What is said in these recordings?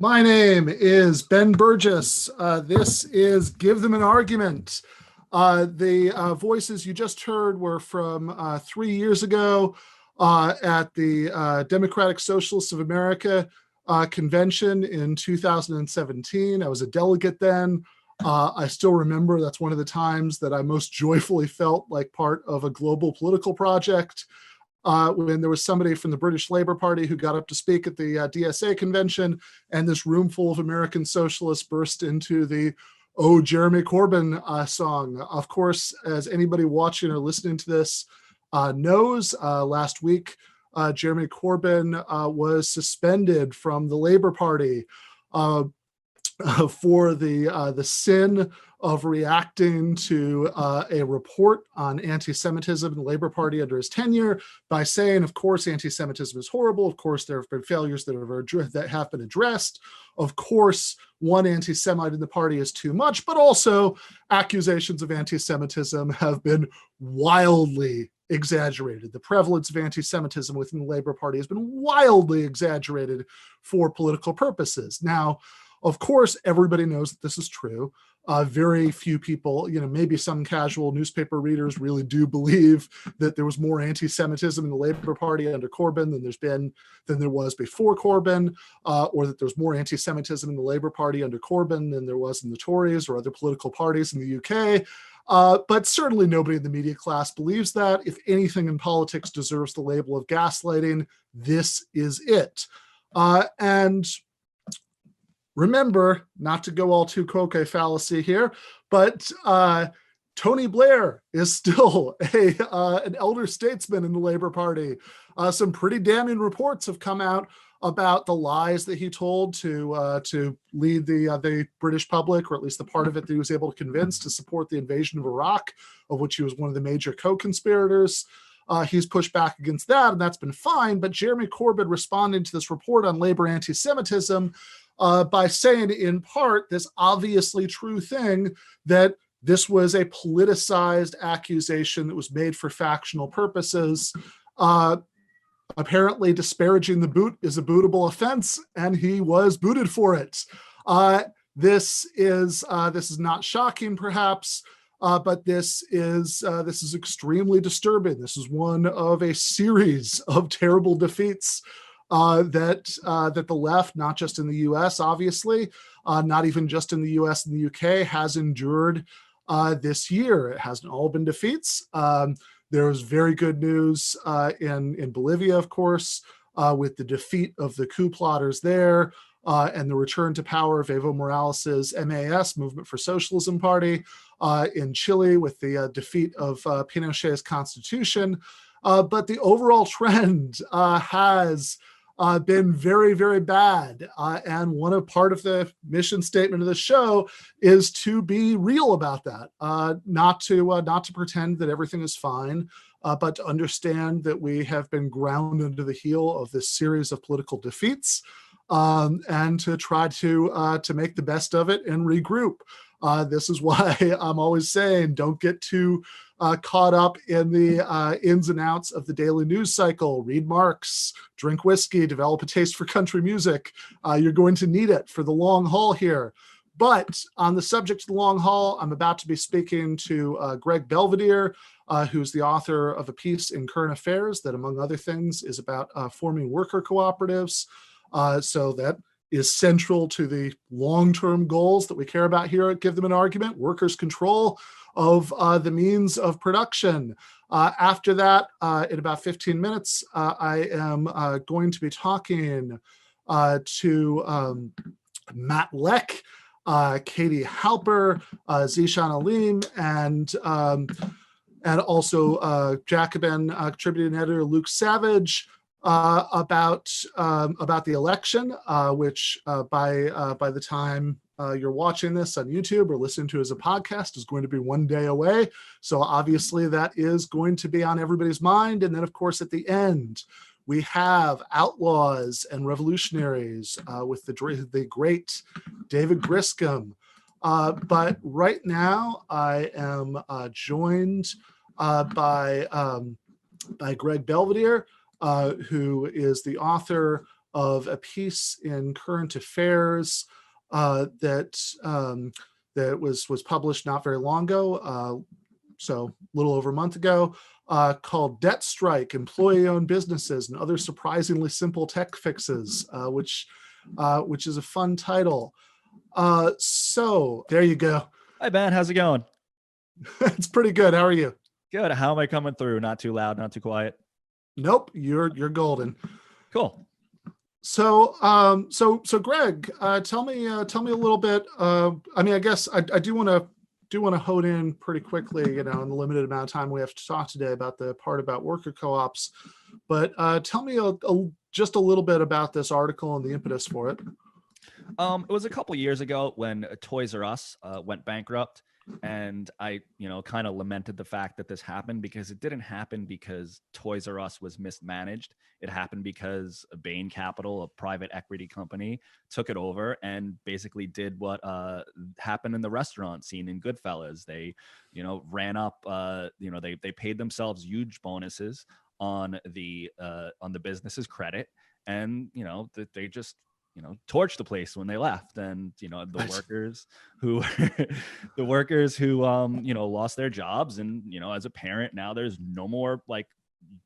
My name is Ben Burgis. This is Give Them an Argument. The voices you just heard were from 3 years ago at the Democratic Socialists of America convention in 2017. I was a delegate then. I still remember that's one of the times that I most joyfully felt like part of a global political project. When there was somebody from the British Labour Party who got up to speak at the DSA convention, and this room full of American socialists burst into the "Oh, Jeremy Corbyn" song. Of course, as anybody watching or listening to this knows, last week, Jeremy Corbyn was suspended from the Labour Party for the sin of reacting to a report on anti-Semitism in the Labour Party under his tenure by saying, of course, anti-Semitism is horrible. Of course, there have been failures that have been addressed. Of course, one anti-Semite in the party is too much, but also accusations of anti-Semitism have been wildly exaggerated. The prevalence of anti-Semitism within the Labour Party has been wildly exaggerated for political purposes. Now, of course, everybody knows that this is true. Very few people, maybe some casual newspaper readers really do believe that there was more anti-Semitism in the Labour Party under Corbyn than there was before Corbyn, or that there's more anti-Semitism in the Labour Party under Corbyn than there was in the Tories or other political parties in the UK. But certainly nobody in the media class believes that. If anything in politics deserves the label of gaslighting, this is it. And remember, not to go all too croquet fallacy here, but Tony Blair is still an elder statesman in the Labour Party. Some pretty damning reports have come out about the lies that he told to lead the British public, or at least the part of it that he was able to convince to support the invasion of Iraq, of which he was one of the major co-conspirators. He's pushed back against that, and that's been fine. But Jeremy Corbyn responding to this report on Labour anti-Semitism by saying, in part, this obviously true thing that this was a politicized accusation that was made for factional purposes. Apparently, disparaging the boot is a bootable offense, and he was booted for it. This is not shocking, perhaps, but this is extremely disturbing. This is one of a series of terrible defeats that the left, not just in the US, obviously, not even just in the US and the UK, has endured this year. It hasn't all been defeats. There was very good news in Bolivia, of course, with the defeat of the coup plotters there, and the return to power of Evo Morales' MAS, Movement for Socialism Party, in Chile with the defeat of Pinochet's constitution. But the overall trend has been very, very bad. And part of the mission statement of the show is to be real about that, not to pretend that everything is fine, but to understand that we have been ground into the heel of this series of political defeats, and to try to make the best of it and regroup. This is why I'm always saying, don't get too caught up in the ins and outs of the daily news cycle. Read Marx, drink whiskey, develop a taste for country music. You're going to need it for the long haul here. But on the subject of the long haul, I'm about to be speaking to Greg Belvedere, who's the author of a piece in Current Affairs that, among other things, is about forming worker cooperatives. So that is central to the long-term goals that we care about here at Give Them an Argument: workers' control of the means of production. After that, in about 15 minutes, I am going to be talking to Matt Leck, Katie Halper, Zishan Alim, and also Jacobin contributing editor Luke Savage, about the election, which by the time you're watching this on YouTube or listening to as a podcast is going to be one day away. So obviously that is going to be on everybody's mind. And then, of course, at the end, we have outlaws and revolutionaries with the great David Griscom. But right now, I am joined by Greg Belvedere, who is the author of a piece in Current Affairs that was published not very long ago, so a little over a month ago, called Debt Strike, Employee-Owned Businesses and Other Surprisingly Simple Tech Fixes, which is a fun title. So there you go. Hi, Ben. How's it going? It's pretty good. How are you? Good. How am I coming through? Not too loud, not too quiet. Nope, you're golden. Cool. So, Greg, tell me a little bit. I mean, I guess I do want to hone in pretty quickly, in the limited amount of time we have to talk today about the part about worker co-ops. But tell me just a little bit about this article and the impetus for it. It was a couple years ago when Toys R Us went bankrupt, and I, kind of lamented the fact that this happened, because it didn't happen because Toys R Us was mismanaged. It happened because Bain Capital, a private equity company, took it over and basically did what happened in the restaurant scene in Goodfellas. They, ran up, they paid themselves huge bonuses on the business's credit, and they just torched the place when they left. And the workers who lost their jobs, and as a parent now, there's no more like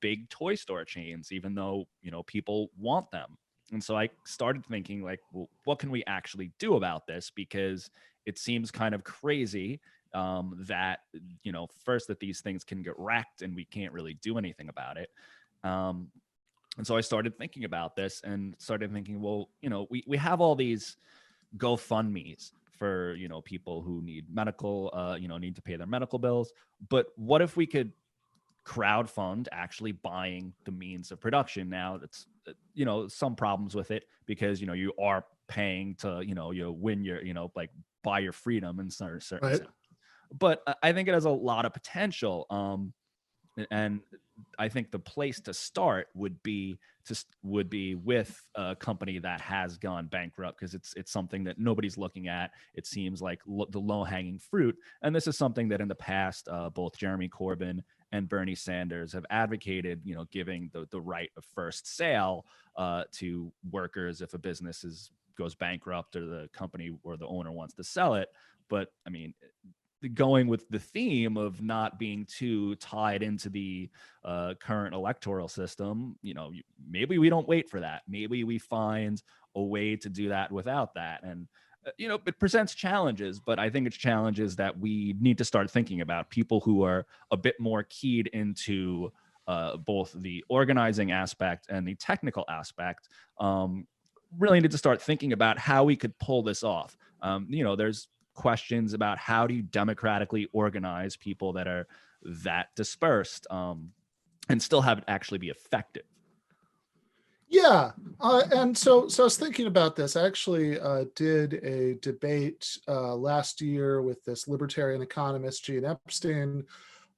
big toy store chains, even though people want them. And so I started thinking, like, well, what can we actually do about this? Because it seems kind of crazy that first, that these things can get wrecked and we can't really do anything about it. And so I started thinking about this and started thinking, well, we have all these GoFundMes for, people who need medical, need to pay their medical bills. But what if we could crowdfund actually buying the means of production? Now, that's, some problems with it, because, you are paying to, win your, like buy your freedom in certain Right. sense. But I think it has a lot of potential. And I think the place to start would be with a company that has gone bankrupt, because it's something that nobody's looking at. It seems like the low-hanging fruit, and this is something that in the past, both Jeremy Corbyn and Bernie Sanders have advocated. Giving the right of first sale to workers if a business goes bankrupt, or the company or the owner wants to sell it. But I mean, going with the theme of not being too tied into the current electoral system, maybe we don't wait for that. Maybe we find a way to do that without that. And, it presents challenges, but I think it's challenges that we need to start thinking about. People who are a bit more keyed into both the organizing aspect and the technical aspect really need to start thinking about how we could pull this off. There's questions about how do you democratically organize people that are that dispersed and still have it actually be effective. Yeah, and so I was thinking about this. I actually did a debate last year with this libertarian economist, Gene Epstein,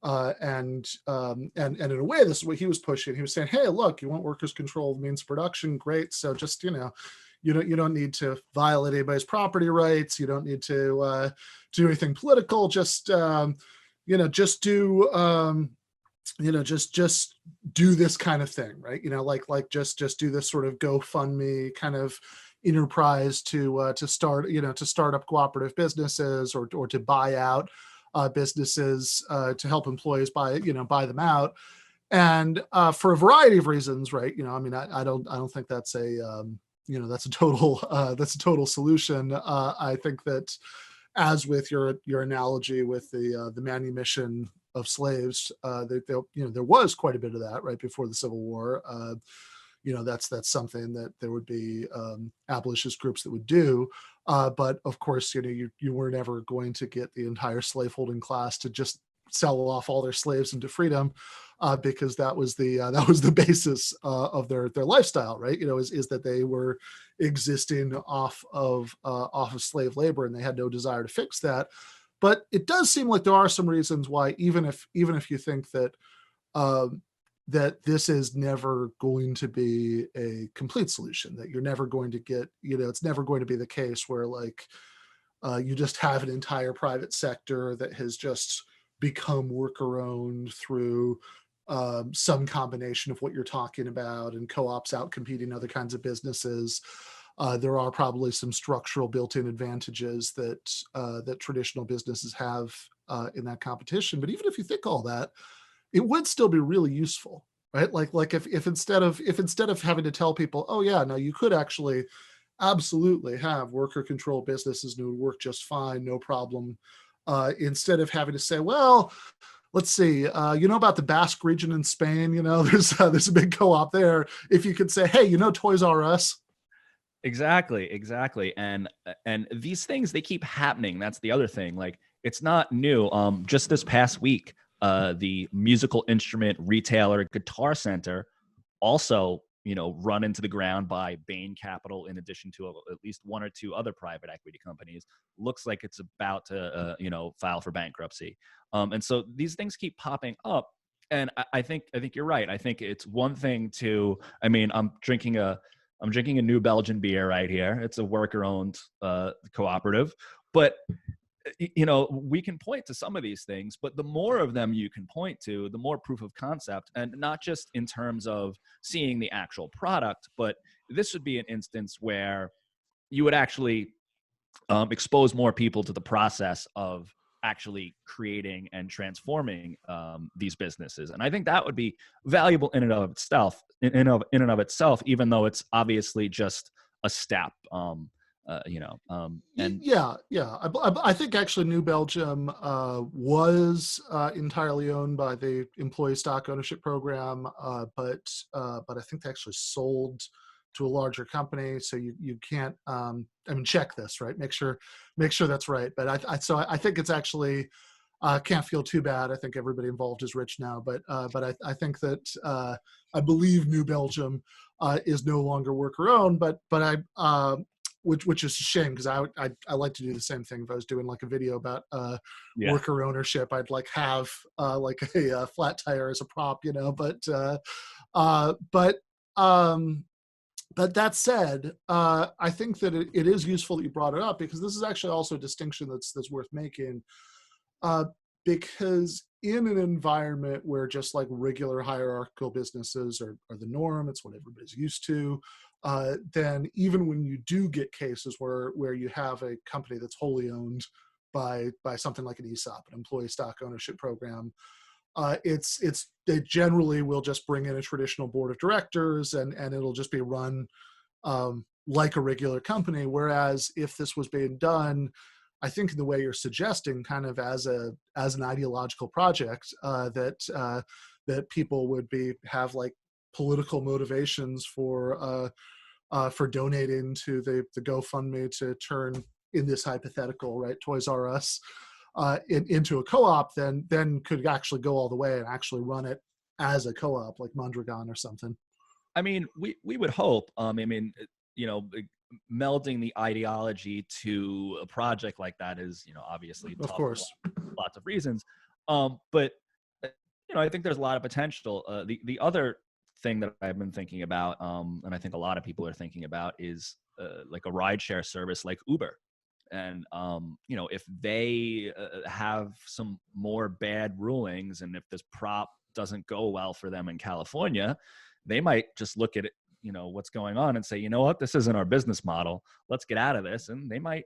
and in a way, this is what he was pushing. He was saying, "Hey, look, you want workers' control of means of production? Great. So just you don't need to violate anybody's property rights. You don't need to do anything political. Just just do this kind of thing, right? Like just do this sort of GoFundMe kind of enterprise to start up cooperative businesses, or to buy out businesses to help employees buy them out." And for a variety of reasons, right? I don't think that's that's a total solution. I think that, as with your analogy with the manumission of slaves, there was quite a bit of that right before the Civil War. That's something that there would be abolitionist groups that would do. But of course, you were never going to get the entire slaveholding class to just sell off all their slaves into freedom, because that was the basis of their lifestyle, right? Is that they were existing off of slave labor, and they had no desire to fix that. But it does seem like there are some reasons why, even if you think that that this is never going to be a complete solution, that you're never going to get, it's never going to be the case where like you just have an entire private sector that has just become worker owned through some combination of what you're talking about, and co-ops out competing other kinds of businesses. There are probably some structural built-in advantages that traditional businesses have in that competition. But even if you think all that, it would still be really useful, right? Like if instead of having to tell people, oh yeah, no, you could actually absolutely have worker controlled businesses and it would work just fine, no problem. Instead of having to say, well, let's see, you know about the Basque region in Spain, there's a big co-op there. If you could say, hey, Toys R Us. Exactly. And these things, they keep happening. That's the other thing. Like, it's not new. Just this past week, the musical instrument retailer Guitar Center also, run into the ground by Bain Capital, in addition to at least one or two other private equity companies, looks like it's about to, file for bankruptcy. And so these things keep popping up. And I think you're right. I think it's one thing to, I'm drinking a New Belgian beer right here. It's a worker-owned cooperative, but we can point to some of these things, but the more of them you can point to, the more proof of concept, and not just in terms of seeing the actual product, but this would be an instance where you would actually expose more people to the process of actually creating and transforming these businesses. And I think that would be valuable in and of itself, even though it's obviously just a step. And yeah. I think actually New Belgium was entirely owned by the employee stock ownership program, but I think they actually sold to a larger company. So you can't, check this, right? Make sure that's right. But I think it's actually, can't feel too bad. I think everybody involved is rich now, but I think that I believe New Belgium is no longer worker owned, but which is a shame, because I like to do the same thing. If I was doing like a video about worker ownership, I'd like have like a flat tire as a prop, but that said, I think that it is useful that you brought it up, because this is actually also a distinction that's worth making. Because in an environment where just like regular hierarchical businesses are the norm, it's what everybody's used to, then even when you do get cases where you have a company that's wholly owned by something like an ESOP, an employee stock ownership program, they generally will just bring in a traditional board of directors, and it'll just be run like a regular company. Whereas if this was being done, I think in the way you're suggesting, kind of as an ideological project, that people would have like political motivations for donating to the GoFundMe to turn, in this hypothetical, right, Toys R Us into a co-op, then could actually go all the way and actually run it as a co-op, like Mondragon or something. We would hope. Melding the ideology to a project like that is, obviously tough, of course, lots of reasons. But I think there's a lot of potential. The other thing that I've been thinking about, and I think a lot of people are thinking about, is like a rideshare service like Uber. And if they have some more bad rulings, and if this prop doesn't go well for them in California, they might just look at it, what's going on, and say, you know what, this isn't our business model, let's get out of this. And they might,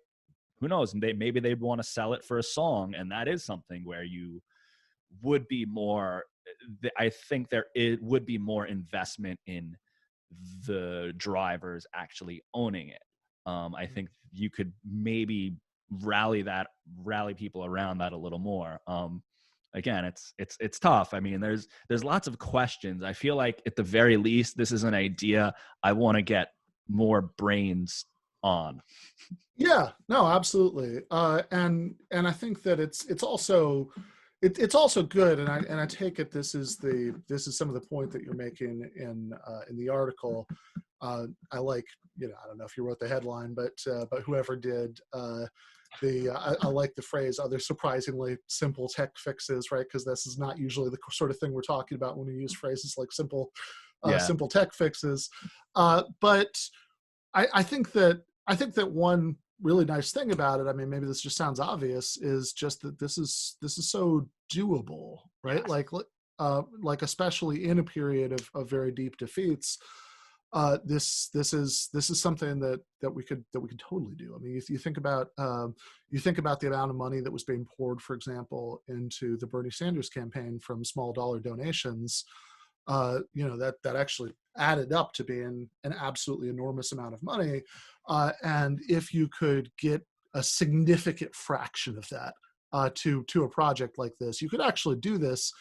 who knows, and maybe they'd want to sell it for a song. And that is something where you would be more, I think it would be more investment in the drivers actually owning it. I think you could maybe rally people around that a little more. Again, it's tough. There's lots of questions. I feel like at the very least, this is an idea I want to get more brains on. Yeah, no, absolutely. And I think that it's also good. And I take it this is some of the point that you're making in the article. I like, I don't know if you wrote the headline, but whoever did, I like the phrase "other surprisingly simple tech fixes," right? Because this is not usually the sort of thing we're talking about when we use phrases like simple tech fixes. But I think that one really nice thing about it, maybe this just sounds obvious, is just that this is so doable, right? Yes. Like like especially in a period of very deep defeats, this is something that we could totally do. I mean, you think about the amount of money that was being poured, for example, into the Bernie Sanders campaign from small dollar donations. That actually added up to being an absolutely enormous amount of money. And if you could get a significant fraction of that to a project like this, you could actually do this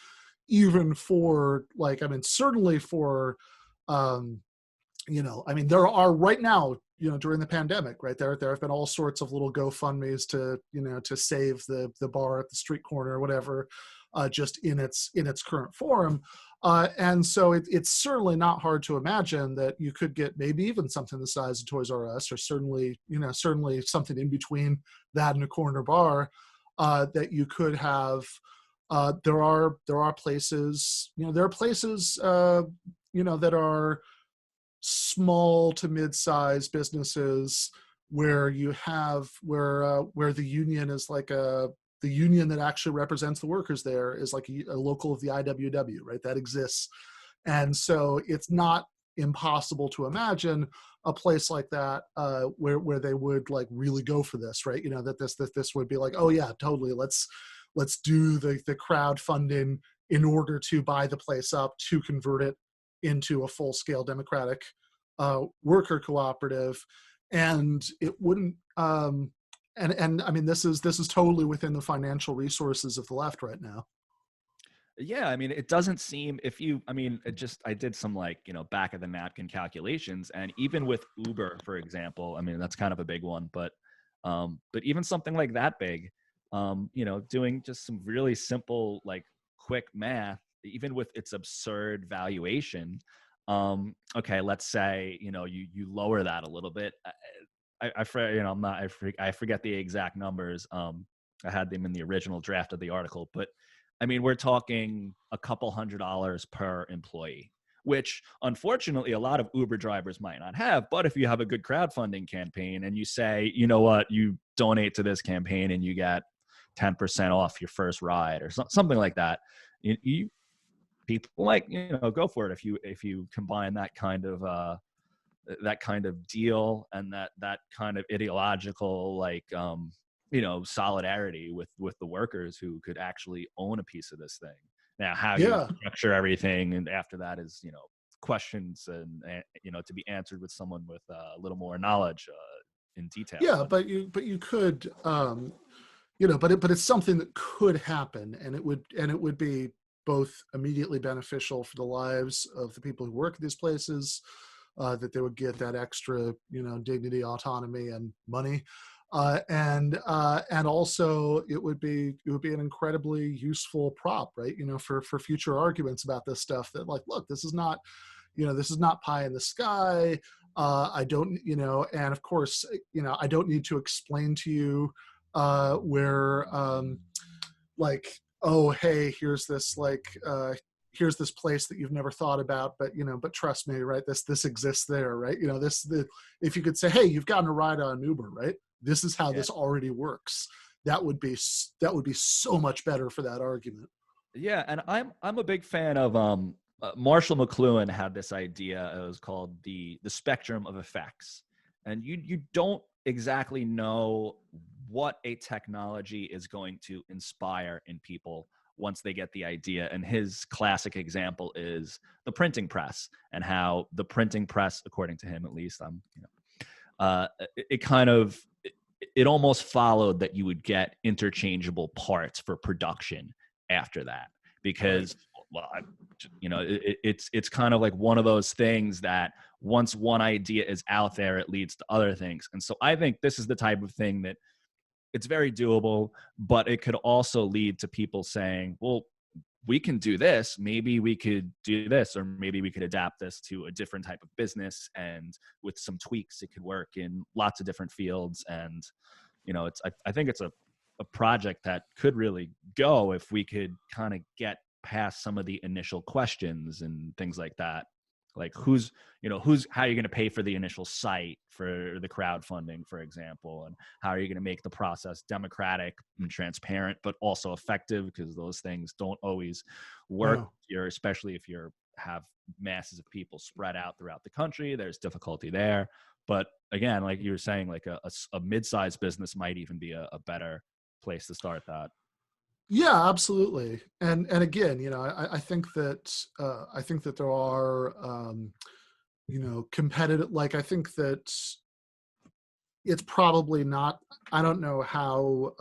even for, like, I mean, certainly for, I mean, there are right now, during the pandemic, right, there have been all sorts of little GoFundMes to save the bar at the street corner or whatever, just in its current form. And so it's certainly not hard to imagine that you could get maybe even something the size of Toys R Us, or certainly something in between that and a corner bar, that you could have. There are places, that are small to mid-sized businesses where where the union is like the union that actually represents the workers there is like a local of the IWW, right? That exists. And so it's not impossible to imagine a place like that where they would like really go for this, right? That this would be like, oh yeah, totally. Let's do the crowdfunding in order to buy the place up, to convert it into a full-scale democratic worker cooperative. And it wouldn't, and I mean, this is totally within the financial resources of the left right now. Yeah, I mean, it doesn't seem, I did some back of the napkin calculations, and even with Uber, for example, I mean, that's kind of a big one, but even something like that big, doing just some really simple, like quick math, even with its absurd valuation, okay, let's say, you lower that a little bit. I forget the exact numbers. I had them in the original draft of the article, but I mean, we're talking a couple $100 per employee, which unfortunately a lot of Uber drivers might not have. But if you have a good crowdfunding campaign and you say, you know what, you donate to this campaign and you get 10% off your first ride or something like that, people like, go for it if you combine that kind of deal and that kind of ideological solidarity with the workers who could actually own a piece of this thing. Now, how you structure everything, and after that is questions and to be answered with someone with a little more knowledge in detail. Yeah, but you could, but it's something that could happen, and it would be both immediately beneficial for the lives of the people who work at these places, that they would get that extra, dignity, autonomy, and money, and also it would be an incredibly useful prop, right? For future arguments about this stuff. That, like, look, this is not pie in the sky. I don't, and of course, I don't need to explain to you where, like, oh, hey, here's this place that you've never thought about, but trust me, right? This exists there, right? If you could say, hey, you've gotten a ride on Uber, right? This is how this already works. That would be so much better for that argument. Yeah, and I'm a big fan of Marshall McLuhan had this idea. It was called the spectrum of effects, and you don't exactly know what a technology is going to inspire in people once they get the idea. And his classic example is the printing press, and how the printing press, according to him at least, it almost followed that you would get interchangeable parts for production after that, because it's kind of like one of those things that once one idea is out there, it leads to other things. And so I think this is the type of thing that it's very doable, but it could also lead to people saying, well, we can do this. Maybe we could do this, or maybe we could adapt this to a different type of business. And with some tweaks, it could work in lots of different fields. And, I think it's a project that could really go if we could kind of get past some of the initial questions and things like that. Like how are you going to pay for the initial site for the crowdfunding, for example, and how are you going to make the process democratic and transparent, but also effective, because those things don't always work. Especially if you have masses of people spread out throughout the country, there's difficulty there. But again, like you were saying, like a mid-sized business might even be a better place to start that. Yeah, absolutely. And again, I think that there are, competitive, like, I think that it's probably not, I don't know how,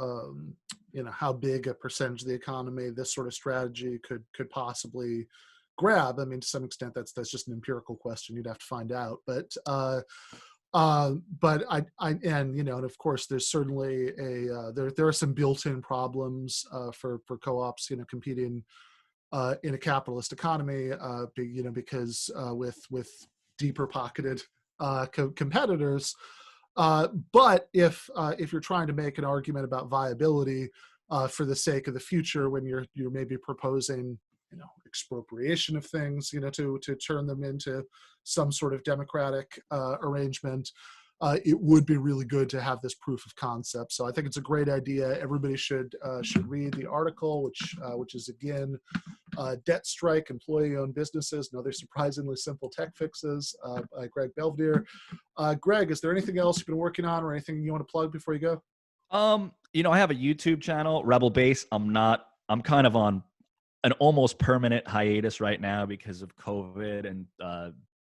how big a percentage of the economy this sort of strategy could possibly grab. I mean, to some extent, that's just an empirical question. You'd have to find out. But and of course, there's certainly there are some built-in problems for co-ops, competing in a capitalist economy, because with deeper pocketed competitors. But if you're trying to make an argument about viability for the sake of the future, when you're maybe proposing expropriation of things, to turn them into some sort of democratic arrangement, it would be really good to have this proof of concept. So I think it's a great idea. Everybody should read the article, which is again, Debt Strike, Employee-Owned Businesses and Other Surprisingly Simple Tech Fixes by Greg Belvedere. Greg, is there anything else you've been working on, or anything you want to plug before you go? I have a YouTube channel, Rebel Base. I'm kind of on an almost permanent hiatus right now because of COVID and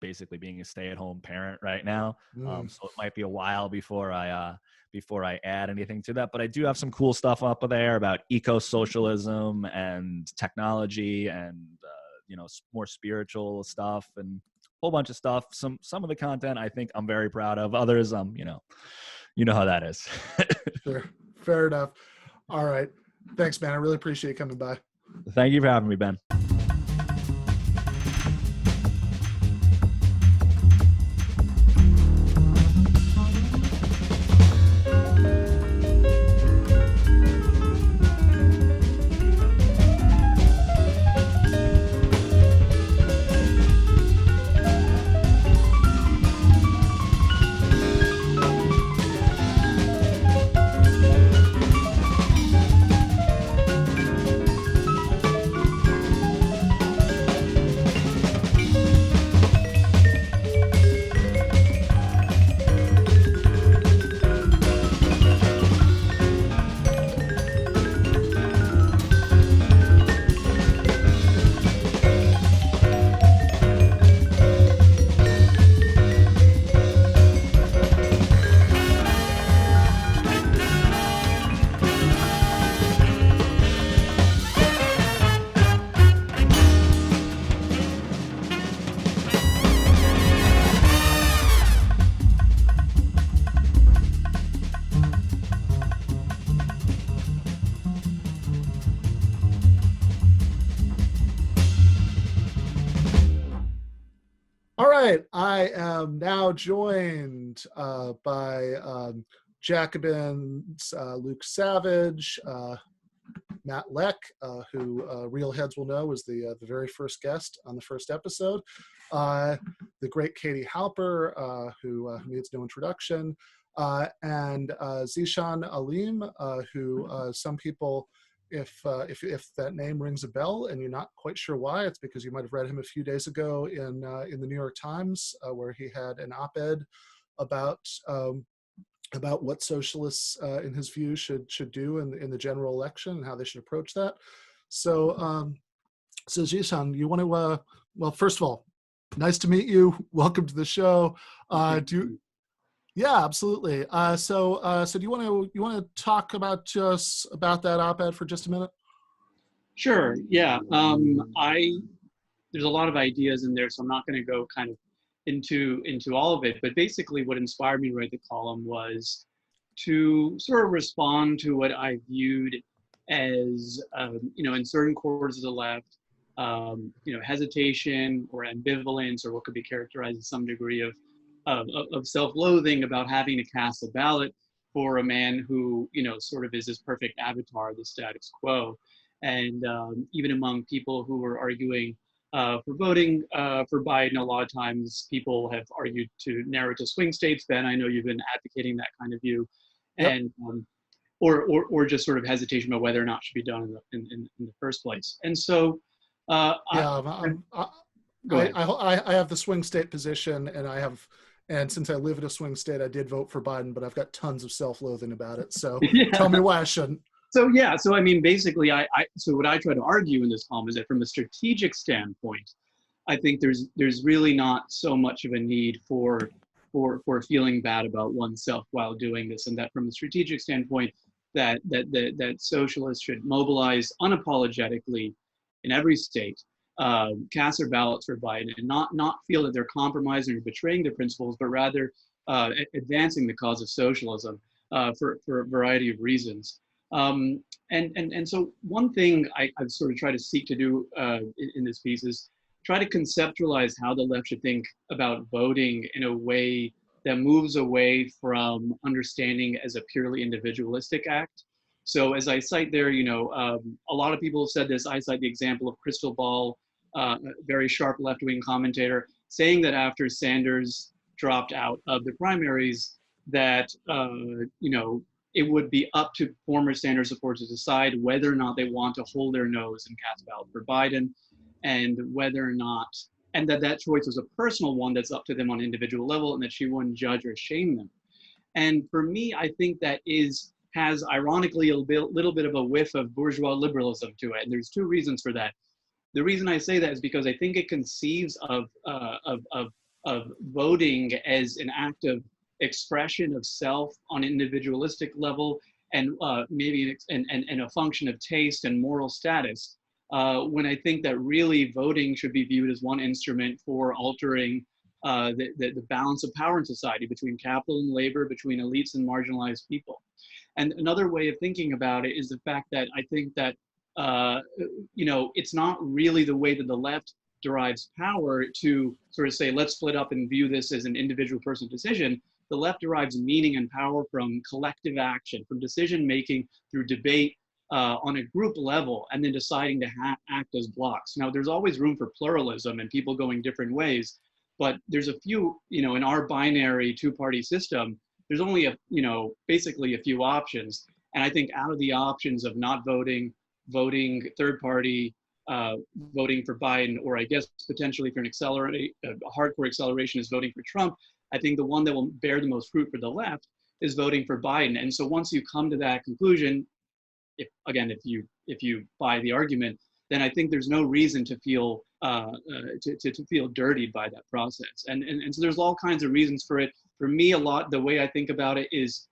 basically being a stay-at-home parent right now. So it might be a while before I add anything to that. But I do have some cool stuff up there about eco-socialism and technology and more spiritual stuff and a whole bunch of stuff. Some of the content I think I'm very proud of. Others, you know how that is. Sure. Fair enough. All right. Thanks, man. I really appreciate you coming by. Thank you for having me, Ben. right, I am now joined by Jacobin's Luke Savage, Matt Leck, who Real Heads will know was the very first guest on the first episode, the great Katie Halper, who needs no introduction, and Zishan Alim, who some people, if that name rings a bell and you're not quite sure why, it's because you might have read him a few days ago in the New York Times, where he had an op-ed about what socialists, in his view, should do in the general election and how they should approach that. So, so Zishan, you want to? Well, first of all, nice to meet you. Welcome to the show. Yeah, absolutely. So do you want to talk about that op-ed for just a minute? Sure. Yeah. There's a lot of ideas in there, so I'm not going to go kind of into all of it. But basically, what inspired me to write the column was to sort of respond to what I viewed as, in certain quarters of the left, hesitation or ambivalence, or what could be characterized as some degree of self-loathing about having to cast a ballot for a man who, sort of is this perfect avatar of the status quo. And even among people who were arguing for voting for Biden. A lot of times people have argued to narrow to swing states. Ben, I know you've been advocating that kind of view. Yep. And or just sort of hesitation about whether or not it should be done in the first place. And so, yeah, go ahead. I have the swing state position, and since I live in a swing state, I did vote for Biden, but I've got tons of self-loathing about it. So Yeah. Tell me why I shouldn't. So yeah, so I mean, basically, so what I try to argue in this column is that from a strategic standpoint, I think there's really not so much of a need for feeling bad about oneself while doing this, and that from a strategic standpoint, that socialists should mobilize unapologetically in every state, cast their ballots for Biden, and not feel that they're compromising or betraying their principles, but rather advancing the cause of socialism for a variety of reasons. And so one thing I've sort of tried to seek to do in this piece is try to conceptualize how the left should think about voting in a way that moves away from understanding as a purely individualistic act. So as I cite there, a lot of people have said this. I cite the example of Crystal Ball, a very sharp left-wing commentator, saying that after Sanders dropped out of the primaries, that it would be up to former Sanders supporters to decide whether or not they want to hold their nose and cast a ballot for Biden, and whether or not, and that choice was a personal one that's up to them on an individual level, and that she wouldn't judge or shame them. And for me, I think that has ironically a little bit of a whiff of bourgeois liberalism to it. And there's two reasons for that. The reason I say that is because I think it conceives of voting as an act of expression of self on an individualistic level, and maybe and a function of taste and moral status, when I think that really voting should be viewed as one instrument for altering the balance of power in society between capital and labor, between elites and marginalized people. And another way of thinking about it is the fact that I think that it's not really the way that the left derives power to sort of say, let's split up and view this as an individual person's decision. The left derives meaning and power from collective action, from decision making through debate on a group level, and then deciding to act as blocks. Now, there's always room for pluralism and people going different ways, but there's a few, in our binary two-party system, there's only basically a few options. And I think out of the options of not voting third party, voting for Biden, or I guess potentially for a hardcore acceleration is voting for Trump, I think the one that will bear the most fruit for the left is voting for Biden. And so once you come to that conclusion, if you buy the argument, then I think there's no reason to feel to feel dirtied by that process. And so there's all kinds of reasons for it. For me, the way I think about it is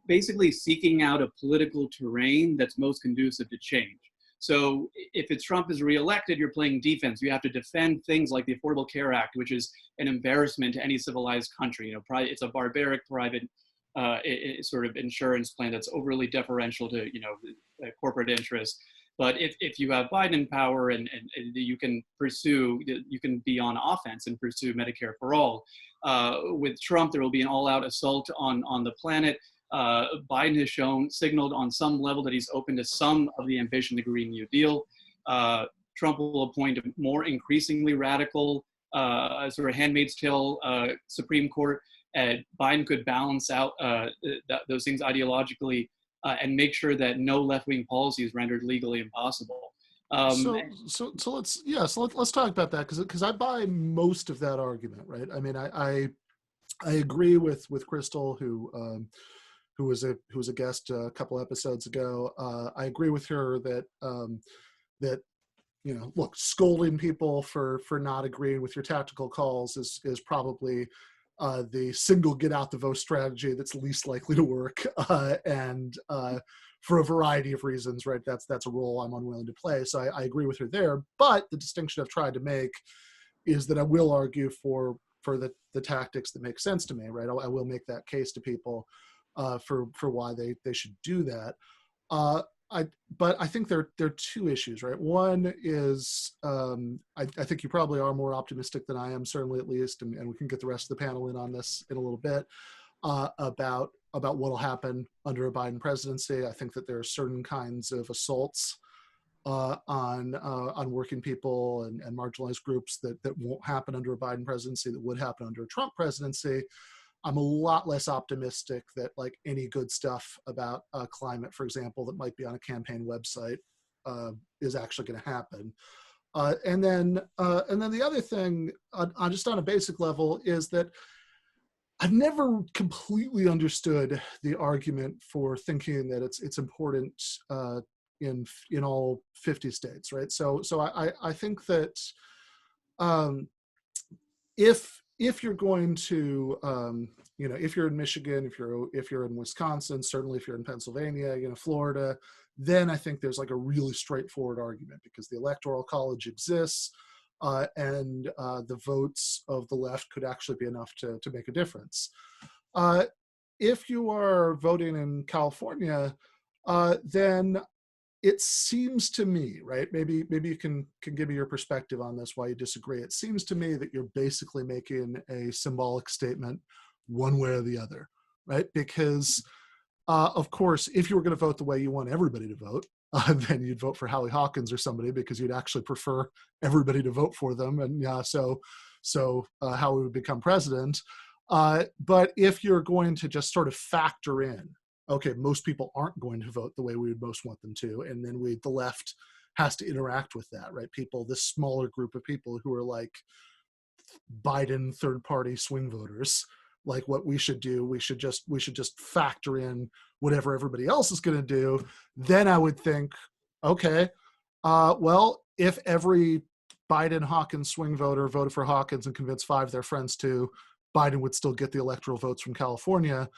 basically seeking out a political terrain that's most conducive to change. So if Trump is reelected, you're playing defense. You have to defend things like the Affordable Care Act, which is an embarrassment to any civilized country. It's a barbaric private sort of insurance plan that's overly deferential to corporate interests. But if you have Biden in power and you can be on offense and pursue Medicare for all. With Trump, there will be an all-out assault on the planet. Biden has signaled on some level that he's open to some of the ambition of the Green New Deal. Trump will appoint a more increasingly radical sort of Handmaid's Tale Supreme Court. Biden could balance out those things ideologically and make sure that no left-wing policy is rendered legally impossible. So let's talk about that, because I buy most of that argument, right? I mean, I agree with Crystal, who was a guest a couple episodes ago. I agree with her that look, scolding people for not agreeing with your tactical calls is probably the single get out the vote strategy that's least likely to work, and for a variety of reasons, right? That's a role I'm unwilling to play. So I agree with her there. But the distinction I've tried to make is that I will argue for the tactics that make sense to me, right? I will make that case to people for why they should do that. But I think there are two issues, right? One is I think you probably are more optimistic than I am, certainly at least, and we can get the rest of the panel in on this in a little bit, about what will happen under a Biden presidency. I think that there are certain kinds of assaults on working people and marginalized groups that won't happen under a Biden presidency, that would happen under a Trump presidency. I'm a lot less optimistic that like any good stuff about climate, for example, that might be on a campaign website is actually going to happen. And then the other thing, on just on a basic level, is that I've never completely understood the argument for thinking that it's important in all 50 states, right? So I think that if you're going to if you're in Michigan, if you're in Wisconsin, certainly if you're in Pennsylvania, Florida, then I think there's like a really straightforward argument, because the Electoral College exists, and the votes of the left could actually be enough to make a difference. If you are voting in California, then it seems to me, right? Maybe you can give me your perspective on this, why you disagree. It seems to me that you're basically making a symbolic statement one way or the other, right? Because of course, if you were going to vote the way you want everybody to vote, then you'd vote for Howie Hawkins or somebody, because you'd actually prefer everybody to vote for them, and so Howie would become president. But if you're going to just sort of factor in, okay, most people aren't going to vote the way we would most want them to, and then the left has to interact with that, right? This smaller group of people who are like Biden third-party swing voters. Like, what we should do, we should just factor in whatever everybody else is going to do. Then I would think, okay, well, if every Biden Hawkins swing voter voted for Hawkins and convinced 5 of their friends to, Biden would still get the electoral votes from California.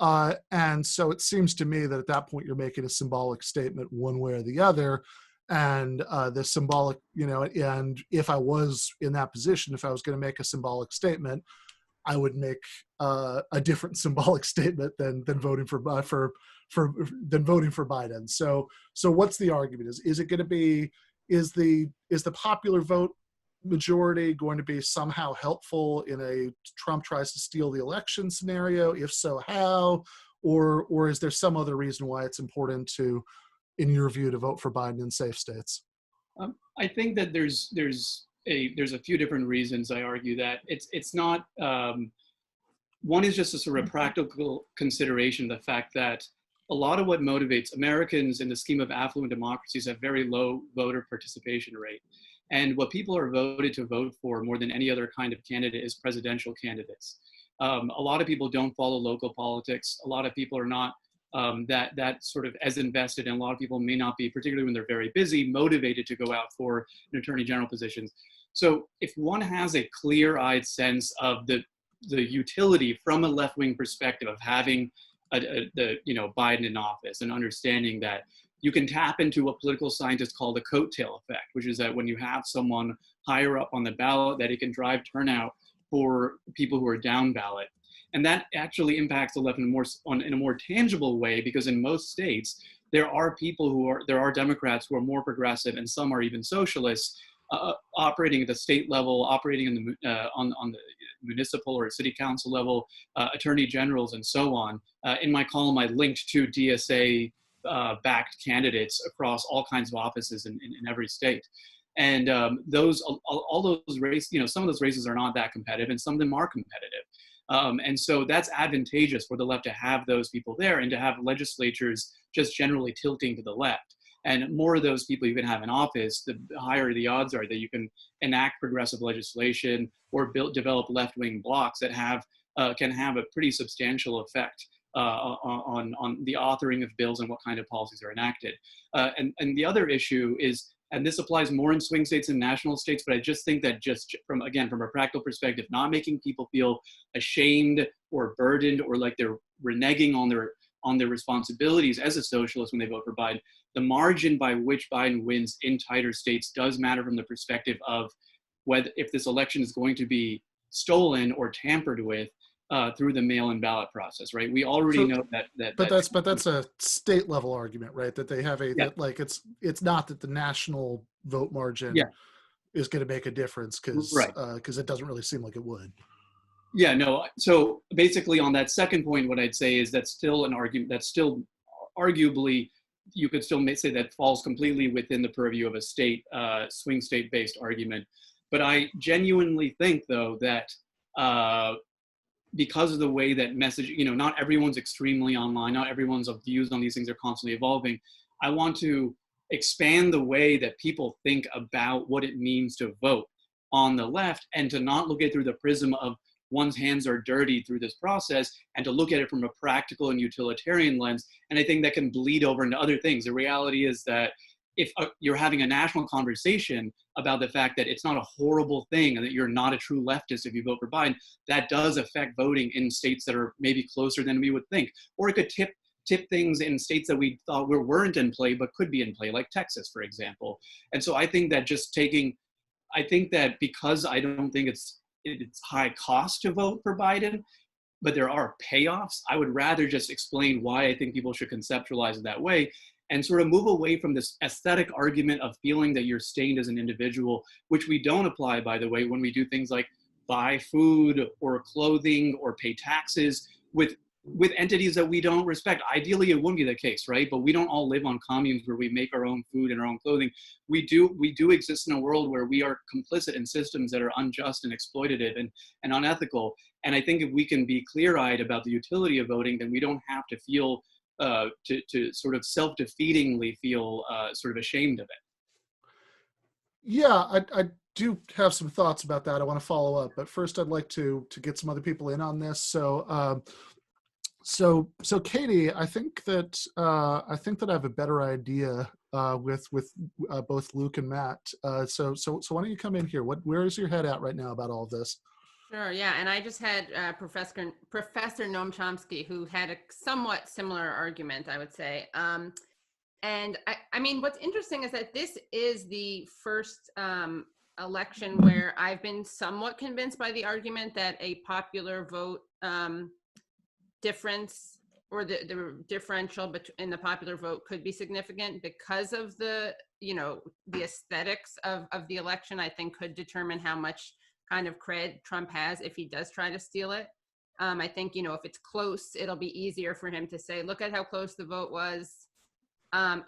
And so it seems to me that at that point you're making a symbolic statement one way or the other. And the symbolic, and if I was in that position, if I was going to make a symbolic statement, I would make a different symbolic statement than voting for Biden. So what's the argument? Is it going to be, is the popular vote majority going to be somehow helpful in a Trump tries to steal the election scenario? If so, how? Or is there some other reason why it's important to, in your view, to vote for Biden in safe states? I think that there's a few different reasons. I argue that it's not, one is just a sort of practical consideration, the fact that a lot of what motivates Americans in the scheme of affluent democracies have very low voter participation rate. And what people are voted to vote for more than any other kind of candidate is presidential candidates. A lot of people don't follow local politics. A lot of people are not that sort of as invested, and a lot of people may not be, particularly when they're very busy, motivated to go out for an attorney general positions. So if one has a clear-eyed sense of the utility from a left-wing perspective of having Biden in office, and understanding that you can tap into what political scientists call the coattail effect, which is that when you have someone higher up on the ballot, that it can drive turnout for people who are down ballot. And that actually impacts the left in a more tangible way, because in most states, there are Democrats who are more progressive, and some are even socialists, operating at the state level, operating in on the municipal or city council level, attorney generals, and so on. In my column, I linked to DSA backed candidates across all kinds of offices in every state. And all those races, some of those races are not that competitive, and some of them are competitive. And so that's advantageous for the left to have those people there, and to have legislatures just generally tilting to the left. And more of those people you can have in office, the higher the odds are that you can enact progressive legislation or develop left-wing blocs that can have a pretty substantial effect on the authoring of bills and what kind of policies are enacted. And the other issue is, and this applies more in swing states and national states, but I just think that from a practical perspective, not making people feel ashamed or burdened or like they're reneging on their responsibilities as a socialist when they vote for Biden, the margin by which Biden wins in tighter states does matter from the perspective of whether, if this election is going to be stolen or tampered with through the mail-in ballot process, right? We already know that. But that's a state level argument, right? That they have it's not that the national vote margin is going to make a difference, because it doesn't really seem like it would. Yeah, no. So basically, on that second point, what I'd say is that's still an argument. That's still arguably you could still say that falls completely within the purview of a state, swing state-based argument. But I genuinely think, though, that because of the way that message, not everyone's extremely online, not everyone's views on these things are constantly evolving. I want to expand the way that people think about what it means to vote on the left, and to not look at it through the prism of one's hands are dirty through this process, and to look at it from a practical and utilitarian lens. And I think that can bleed over into other things. The reality is that if you're having a national conversation about the fact that it's not a horrible thing and that you're not a true leftist if you vote for Biden, that does affect voting in states that are maybe closer than we would think. Or it could tip things in states that we thought weren't in play but could be in play, like Texas, for example. And so I think that I think that because I don't think it's high cost to vote for Biden, but there are payoffs, I would rather just explain why I think people should conceptualize it that way, and sort of move away from this aesthetic argument of feeling that you're stained as an individual, which we don't apply, by the way, when we do things like buy food or clothing or pay taxes with entities that we don't respect. Ideally, it wouldn't be the case, right? But we don't all live on communes where we make our own food and our own clothing. We do exist in a world where we are complicit in systems that are unjust and exploitative and unethical. And I think if we can be clear-eyed about the utility of voting, then we don't have to feel, to sort of self-defeatingly feel sort of ashamed of it. Yeah, I do have some thoughts about that. I want to follow up, but first I'd like to get some other people in on this. So Katie, I think that I have a better idea with both Luke and Matt. So why don't you come in here? Where is your head at right now about all of this? Sure, yeah, and I just had Professor Noam Chomsky, who had a somewhat similar argument, I would say. And I mean, what's interesting is that this is the first election where I've been somewhat convinced by the argument that a popular vote difference, or the differential in the popular vote, could be significant because of the aesthetics of the election. I think could determine how much kind of cred Trump has if he does try to steal it. I think, if it's close, it'll be easier for him to say, look at how close the vote was.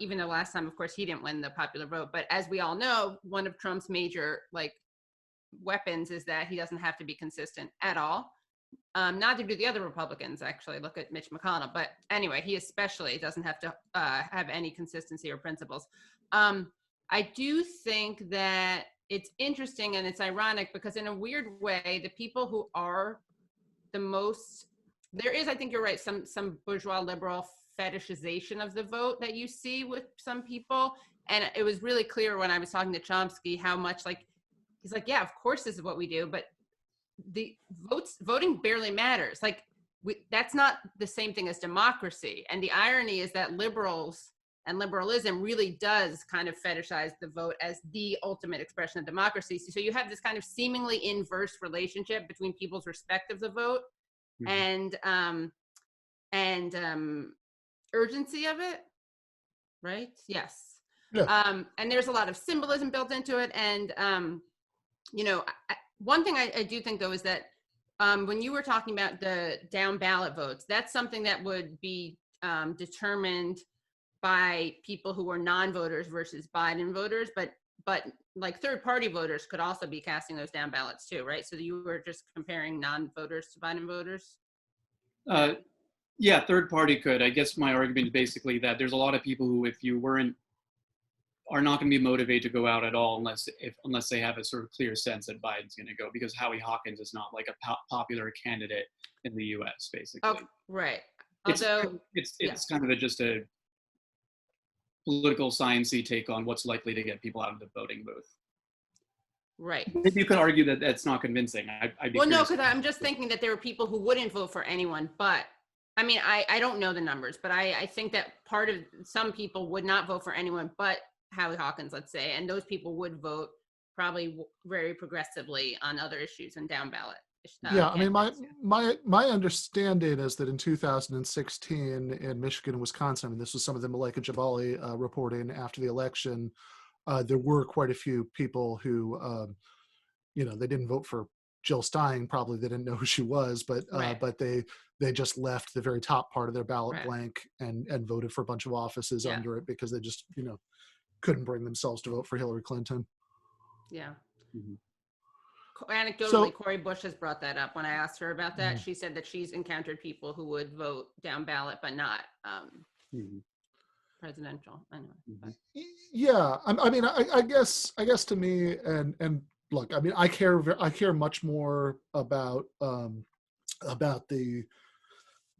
Even though last time, of course, he didn't win the popular vote. But as we all know, one of Trump's major weapons is that he doesn't have to be consistent at all. Neither do the other Republicans, actually. Look at Mitch McConnell. But anyway, he especially doesn't have to have any consistency or principles. I do think that it's interesting and it's ironic because in a weird way, the people who are the most, there is, I think you're right, some bourgeois liberal fetishization of the vote that you see with some people. And it was really clear when I was talking to Chomsky how much he's like, yeah, of course this is what we do, but the voting barely matters. That's not the same thing as democracy. And the irony is that liberals and liberalism really does kind of fetishize the vote as the ultimate expression of democracy. So you have this kind of seemingly inverse relationship between people's respect of the vote and urgency of it, right? Yes. Yeah. And there's a lot of symbolism built into it. And, one thing I do think, though, is that when you were talking about the down ballot votes, that's something that would be determined by people who are non-voters versus Biden voters, but third party voters could also be casting those down ballots too, right? So you were just comparing non-voters to Biden voters? Yeah, third party could. I guess my argument is basically that there's a lot of people who, if you are not going to be motivated to go out at all unless they have a sort of clear sense that Biden's going to go, because Howie Hawkins is not a popular candidate in the U.S. basically. Oh, right. Although it's kind of just a political sciencey take on what's likely to get people out of the voting booth. Right. Maybe you could argue that that's not convincing. Well, no, because I'm just thinking that there were people who wouldn't vote for anyone, but I mean, I don't know the numbers, but I think that part of some people would not vote for anyone but Howie Hawkins, let's say, and those people would vote probably very progressively on other issues and down ballot. Yeah, I mean, my understanding is that in 2016 in Michigan and Wisconsin, I mean, this was some of the Malika Jabali reporting after the election, there were quite a few people who, they didn't vote for Jill Stein, probably they didn't know who she was, but Right. but they just left the very top part of their ballot Right. blank and voted for a bunch of offices Yeah. under it because they just, couldn't bring themselves to vote for Hillary Clinton. Yeah. Mhm. Anecdotally, So- Cori Bush has brought that up. When I asked her about that, Mhm. she said that she's encountered people who would vote down ballot, but not Mhm. presidential. Anyway, but- Yeah, I mean, I guess to me, and look, I mean, I care much more about the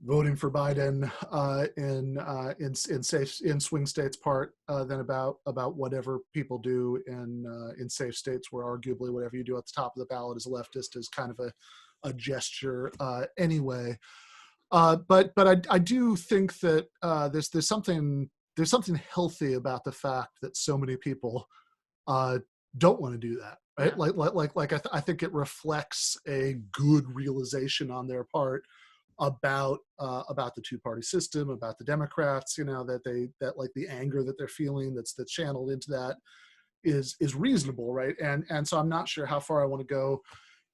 voting for Biden in swing states part than about whatever people do in safe states, where arguably whatever you do at the top of the ballot as a leftist is kind of a gesture anyway. But I do think that there's something healthy about the fact that so many people don't want to do that, right? Yeah. I think it reflects a good realization on their part about the two-party system, about the Democrats, that like the anger that they're feeling that's channeled into that is reasonable, right? And so I'm not sure how far I want to go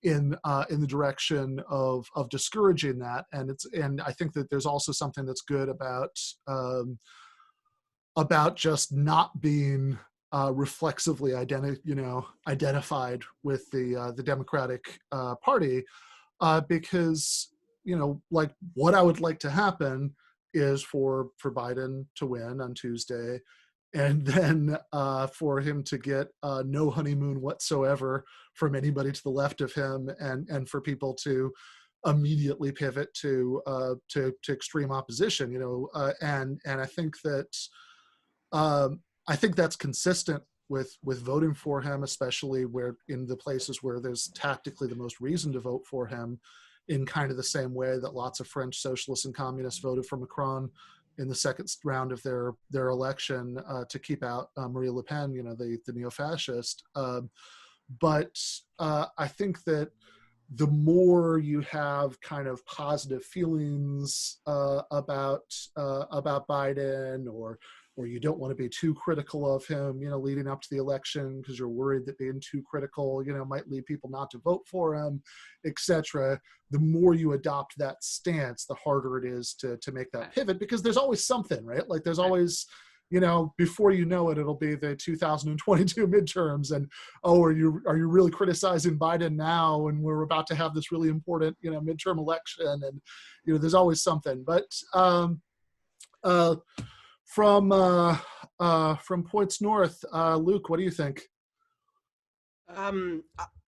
in the direction of discouraging that. And I think that there's also something that's good about just not being reflexively identified with the Democratic Party, because like what I would like to happen is for Biden to win on Tuesday, and then for him to get no honeymoon whatsoever from anybody to the left of him, and for people to immediately pivot to extreme opposition, and I think that that's consistent with voting for him, especially where in the places where there's tactically the most reason to vote for him, in kind of the same way that lots of French socialists and communists voted for Macron in the second round of their election to keep out Marie Le Pen, the neo-fascist. But I think that the more you have kind of positive feelings about Biden, or you don't want to be too critical of him, leading up to the election because you're worried that being too critical, might lead people not to vote for him, etc. The more you adopt that stance, the harder it is to make that pivot, because there's always something, right? Like there's always, before you know it, it'll be the 2022 midterms, and are you really criticizing Biden now? And we're about to have this really important, midterm election, and there's always something. But from points north, Luke, what do you think?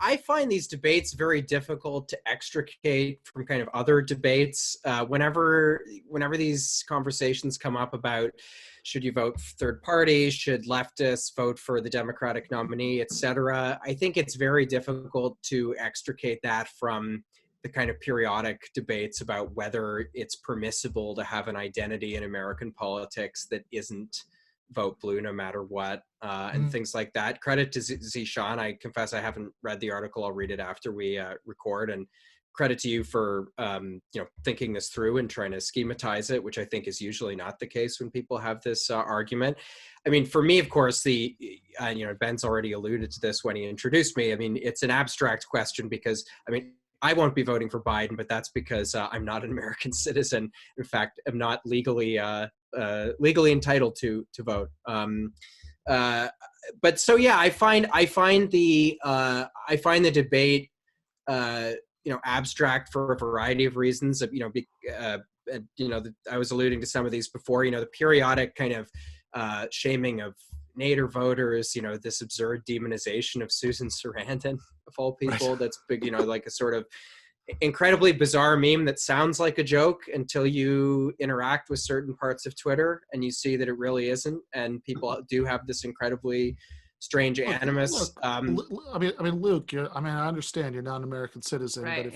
I find these debates very difficult to extricate from kind of other debates. Whenever these conversations come up about should you vote for third parties, should leftists vote for the Democratic nominee, etc., I think it's very difficult to extricate that from the kind of periodic debates about whether it's permissible to have an identity in American politics that isn't vote blue no matter what, and things like that. Credit to Zishan. I confess I haven't read the article. I'll read it after we record. And credit to you for thinking this through and trying to schematize it, which I think is usually not the case when people have this argument. I mean, for me, of course, Ben's already alluded to this when he introduced me. I mean, it's an abstract question because, I won't be voting for Biden, but that's because I'm not an American citizen. In fact, I'm not legally entitled to vote. But so yeah, I find the debate abstract for a variety of reasons. I was alluding to some of these before. The periodic kind of shaming of Nader voters, this absurd demonization of Susan Sarandon of all people. Right. That's big, like a sort of incredibly bizarre meme that sounds like a joke until you interact with certain parts of Twitter and you see that it really isn't. And people do have this incredibly strange animus. Luke, I understand you're not an American citizen, right, but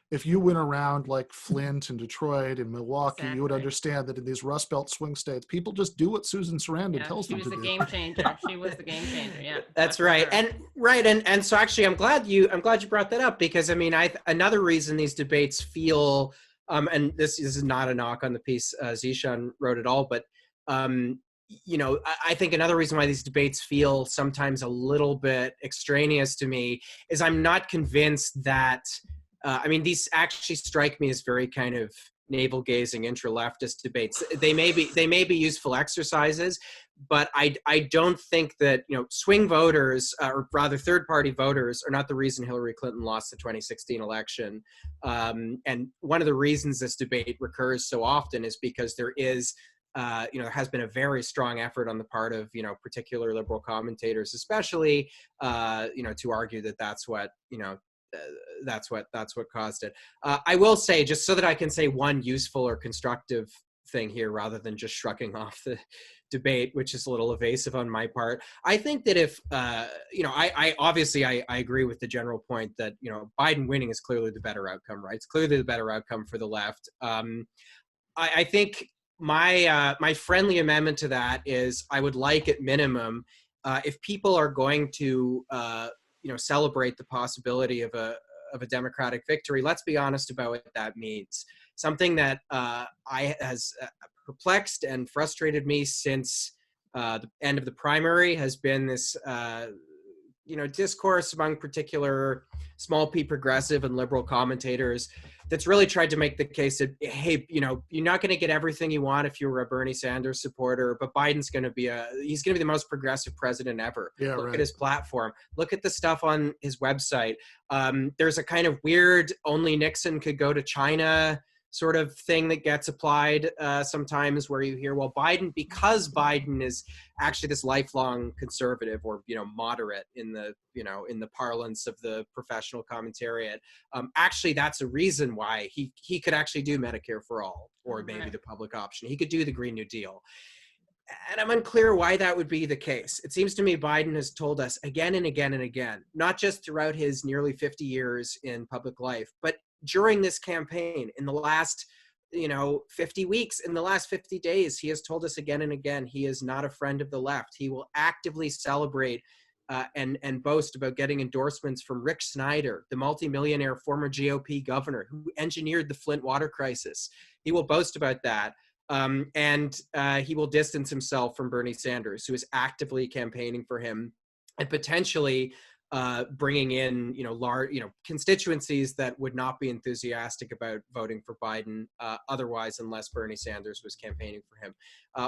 if you went around like Flint and Detroit and Milwaukee, you would understand that in these Rust Belt swing states, people just do what Susan Sarandon tells them to do. She was the game changer. She was the game changer. Yeah, that's right. And so actually, I'm glad you brought that up, because another reason these debates feel, and this is not a knock on the piece Zishan wrote at all, but you know, I think another reason why these debates feel sometimes a little bit extraneous to me is I'm not convinced that, I mean, these actually strike me as very kind of navel-gazing intra-leftist debates. They may be useful exercises, but I don't think that, you know, swing voters, or rather third-party voters, are not the reason Hillary Clinton lost the 2016 election. And one of the reasons this debate recurs so often is because there is, you know, there has been a very strong effort on the part of, you know, particular liberal commentators, especially, you know, to argue that that's what, you know, that's what caused it. I will say, just so that I can say one useful or constructive thing here, rather than just shrugging off the debate, which is a little evasive on my part. I think that if, you know, I obviously I agree with the general point that, you know, Biden winning is clearly the better outcome, right? It's clearly the better outcome for the left. I think my friendly amendment to that is I would like, at minimum, if people are going to you know, celebrate the possibility of a Democratic victory, let's be honest about what that means. Something that has perplexed and frustrated me since the end of the primary has been this you know, discourse among particular small p progressive and liberal commentators that's really tried to make the case that, hey, you know, you're not going to get everything you want if you were a Bernie Sanders supporter, but Biden's going to be he's going to be the most progressive president ever. Yeah, Look right. at his platform. Look at the stuff on his website. There's a kind of weird only Nixon could go to China sort of thing that gets applied sometimes, where you hear, well, Biden, because Biden is actually this lifelong conservative, or, you know, moderate in the, you know, in the parlance of the professional commentariat, actually that's a reason why he could actually do Medicare for all, or maybe the public option. He could do the Green New Deal. And I'm unclear why that would be the case. It seems to me Biden has told us again and again and again, not just throughout his nearly 50 years in public life, but during this campaign, in the last, you know, 50 weeks, in the last 50 days, he has told us again and again, he is not a friend of the left. He will actively celebrate and boast about getting endorsements from Rick Snyder, the multimillionaire former GOP governor who engineered the Flint water crisis. He will boast about that. And he will distance himself from Bernie Sanders, who is actively campaigning for him, and potentially bringing in, you know, large, you know, constituencies that would not be enthusiastic about voting for Biden otherwise, unless Bernie Sanders was campaigning for him.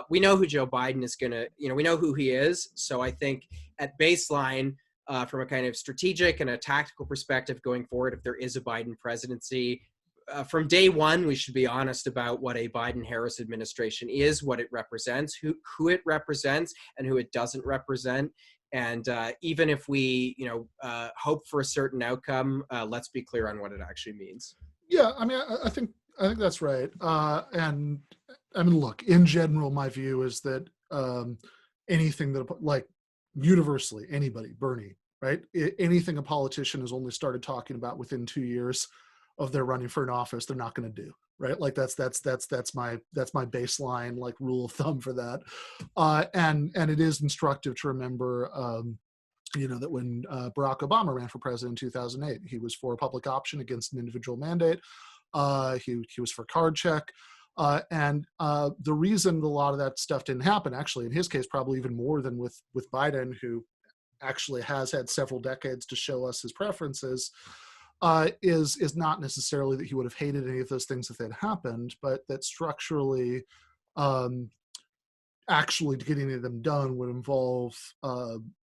We know who Joe Biden is going to, you know, we know who he is. So I think at baseline, from a kind of strategic and a tactical perspective going forward, if there is a Biden presidency, from day one, we should be honest about what a Biden-Harris administration is, what it represents, who it represents, and who it doesn't represent. And even if we, you know, hope for a certain outcome, let's be clear on what it actually means. Yeah, I mean, I think that's right. And I mean, look, in general, my view is that anything that, like, universally, anybody, Bernie, right? Anything a politician has only started talking about within 2 years of their running for an office, they're not going to do, right? Like that's my baseline, like, rule of thumb for that. And it is instructive to remember, you know, that when Barack Obama ran for president in 2008, he was for a public option against an individual mandate. He was for card check. And the reason a lot of that stuff didn't happen, actually, in his case, probably even more than with Biden, who actually has had several decades to show us his preferences, is not necessarily that he would have hated any of those things if they'd happened, but that structurally, actually getting them done would involve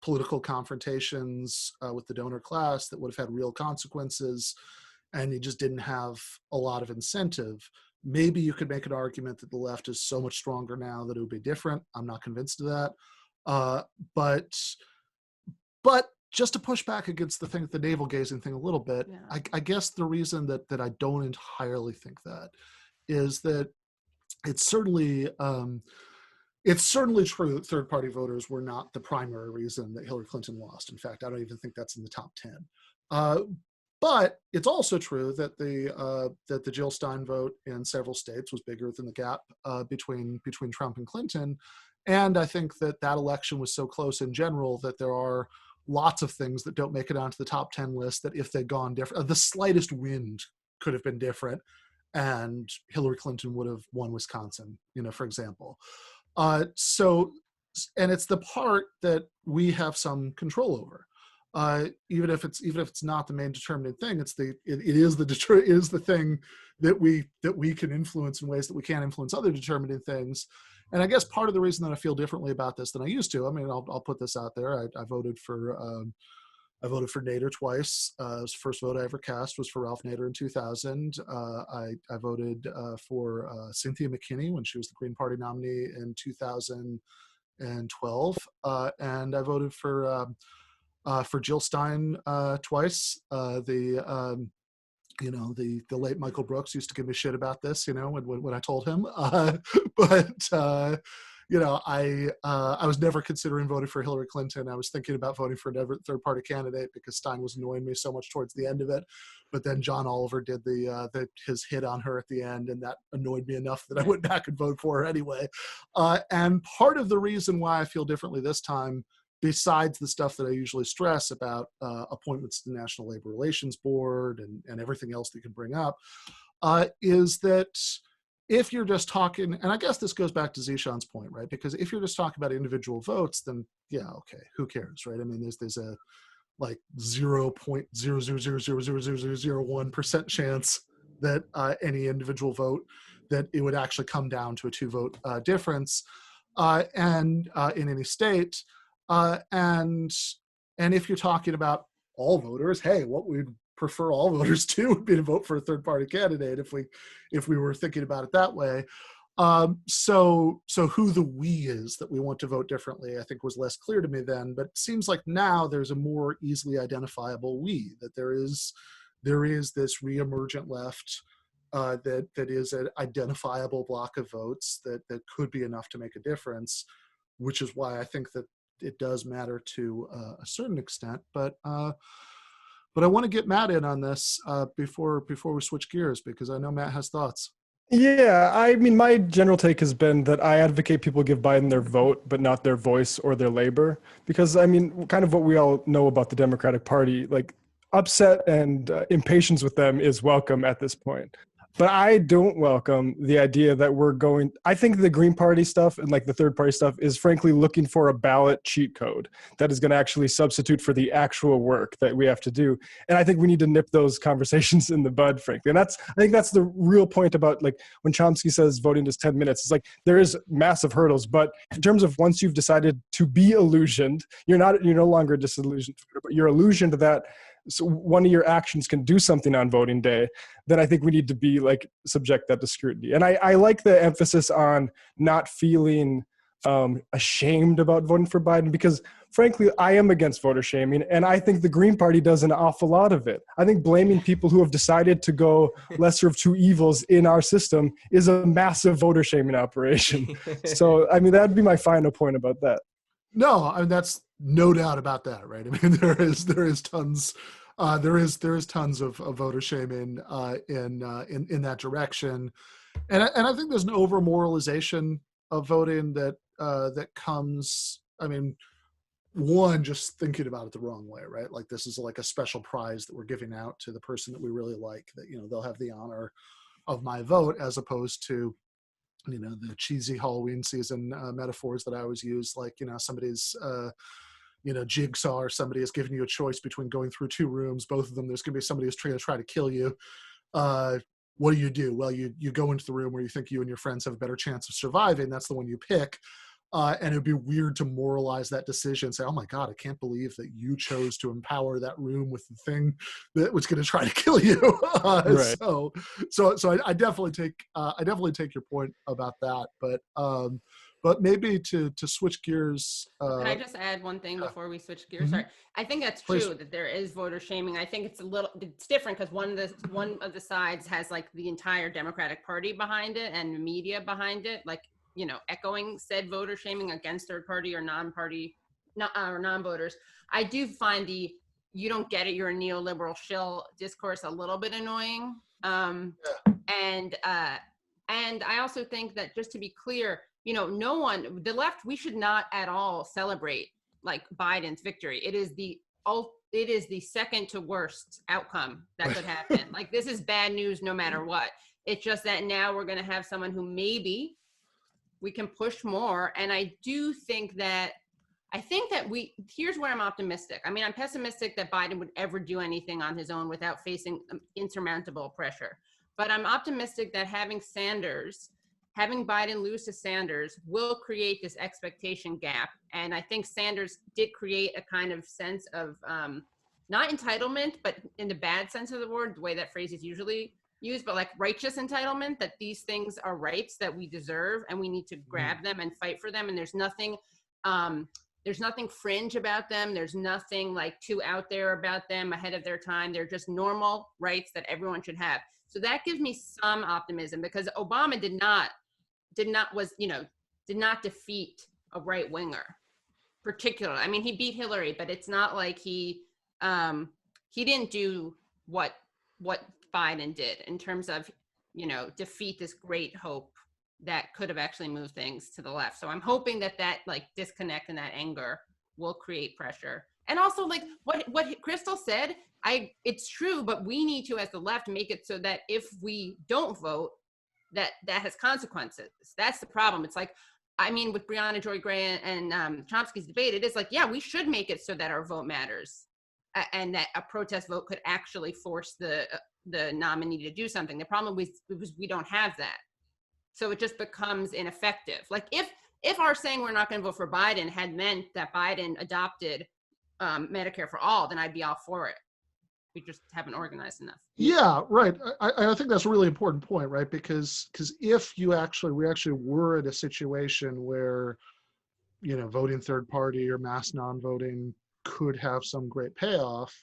political confrontations with the donor class that would have had real consequences, and he just didn't have a lot of incentive. Maybe you could make an argument that the left is so much stronger now that it would be different. I'm not convinced of that. But just to push back against the navel gazing thing a little bit, Yeah. I guess the reason that I don't entirely think that is that it's certainly true that third-party voters were not the primary reason that Hillary Clinton lost. In fact, I don't even think that's in the top 10. But it's also true that the Jill Stein vote in several states was bigger than the gap between Trump and Clinton. And I think that election was so close in general that there are lots of things that don't make it onto the top 10 list that, if they'd gone different, the slightest wind could have been different, and Hillary Clinton would have won Wisconsin, you know, for example. So, and it's the part that we have some control over. Even if it's not the main determining thing, it is the thing that we can influence in ways that we can't influence other determining things. And I guess part of the reason that I feel differently about this than I used to, I mean, I'll put this out there. I voted for Nader twice. The first vote I ever cast was for Ralph Nader in 2000. I voted for Cynthia McKinney when she was the Green Party nominee in 2012, and I voted for Jill Stein twice. The late Michael Brooks used to give me shit about this, when I told him. I was never considering voting for Hillary Clinton. I was thinking about voting for a third-party candidate because Stein was annoying me so much towards the end of it. But then John Oliver did his hit on her at the end, and that annoyed me enough that I went back and voted for her anyway. And part of the reason why I feel differently this time, besides the stuff that I usually stress about appointments to the National Labor Relations Board and everything else that you can bring up, is that if you're just talking, and I guess this goes back to Zishan's point, right? Because if you're just talking about individual votes, then yeah, okay, who cares, right? I mean, there's a like 0.0000001% chance that any individual vote, that it would actually come down to a 2-vote difference, and in any state. And if you're talking about all voters, hey, what we'd prefer all voters to would be to vote for a third-party candidate if we were thinking about it that way. So who the we is that we want to vote differently, I think was less clear to me then, but it seems like now there's a more easily identifiable we, that there is this re-emergent left that is an identifiable block of votes that could be enough to make a difference, which is why I think that it does matter to a certain extent. But I want to get Matt in on this before we switch gears, because I know Matt has thoughts. Yeah, I mean, my general take has been that I advocate people give Biden their vote, but not their voice or their labor. Because, I mean, kind of what we all know about the Democratic Party, like upset and impatience with them is welcome at this point. But I don't welcome the idea that I think the Green Party stuff and like the third party stuff is frankly looking for a ballot cheat code that is going to actually substitute for the actual work that we have to do. And I think we need to nip those conversations in the bud, frankly. And I think that's the real point about, like, when Chomsky says voting is 10 minutes, it's like there is massive hurdles, but in terms of once you've decided to be illusioned, you're no longer disillusioned, but you're illusioned that so one of your actions can do something on voting day, then I think we need to be like subject that to scrutiny. And I like the emphasis on not feeling ashamed about voting for Biden, because frankly, I am against voter shaming. And I think the Green Party does an awful lot of it. I think blaming people who have decided to go lesser of two evils in our system is a massive voter shaming operation. So, I mean, that'd be my final point about that. No, I mean, that's no doubt about that, right? I mean, there is tons of voter shaming in that direction, and I think there's an over moralization of voting that comes. I mean, one, just thinking about it the wrong way, right? Like, this is like a special prize that we're giving out to the person that we really like, that, they'll have the honor of my vote, as opposed to, the cheesy Halloween season metaphors that I always use, like, somebody's, jigsaw, or somebody is giving you a choice between going through 2 rooms, both of them, there's going to be somebody who's trying to kill you. What do? Well, you go into the room where you think you and your friends have a better chance of surviving. That's the one you pick. And it'd be weird to moralize that decision, say, oh my God, I can't believe that you chose to empower that room with the thing that was going to try to kill you. Right. So I definitely take your point about that, but maybe to switch gears. Can I just add one thing before we switch gears? Mm-hmm. Sorry, I think that's Please. true that there is voter shaming. I think it's different because one of the sides has like the entire Democratic Party behind it and the media behind it, like, echoing said voter shaming against third party or or non-voters. I do find you don't get it, you're a neoliberal shill discourse a little bit annoying. And I also think that, just to be clear, no one, the left, we should not at all celebrate like Biden's victory. It is the second to worst outcome that could happen. Like, this is bad news no matter what. It's just that now we're going to have someone who maybe we can push more. And I think that here's where I'm optimistic. I mean, I'm pessimistic that Biden would ever do anything on his own without facing insurmountable pressure. But I'm optimistic that having Biden lose to Sanders will create this expectation gap. And I think Sanders did create a kind of sense of not entitlement, but in the bad sense of the word, the way that phrase is usually used, but like righteous entitlement, that these things are rights that we deserve and we need to grab them and fight for them. And there's nothing fringe about them. There's nothing like too out there about them, ahead of their time. They're just normal rights that everyone should have. So that gives me some optimism, because Obama did not defeat a right winger particularly. I mean, he beat Hillary, but it's not like he didn't do what Biden did in terms of, defeat this great hope that could have actually moved things to the left. So I'm hoping that like disconnect and that anger will create pressure. And also, like what Crystal said, it's true, but we need to, as the left, make it so that if we don't vote, that has consequences. That's the problem. It's like, I mean, with Breonna Joy Gray and Chomsky's debate, it is like, yeah, we should make it so that our vote matters, and that a protest vote could actually force the nominee to do something. The problem was we don't have that. So it just becomes ineffective. Like if our saying we're not going to vote for Biden had meant that Biden adopted Medicare for all, then I'd be all for it. We just haven't organized enough. Yeah, right. I think that's a really important point, right? Because if we actually were in a situation where, voting third party or mass non-voting could have some great payoff,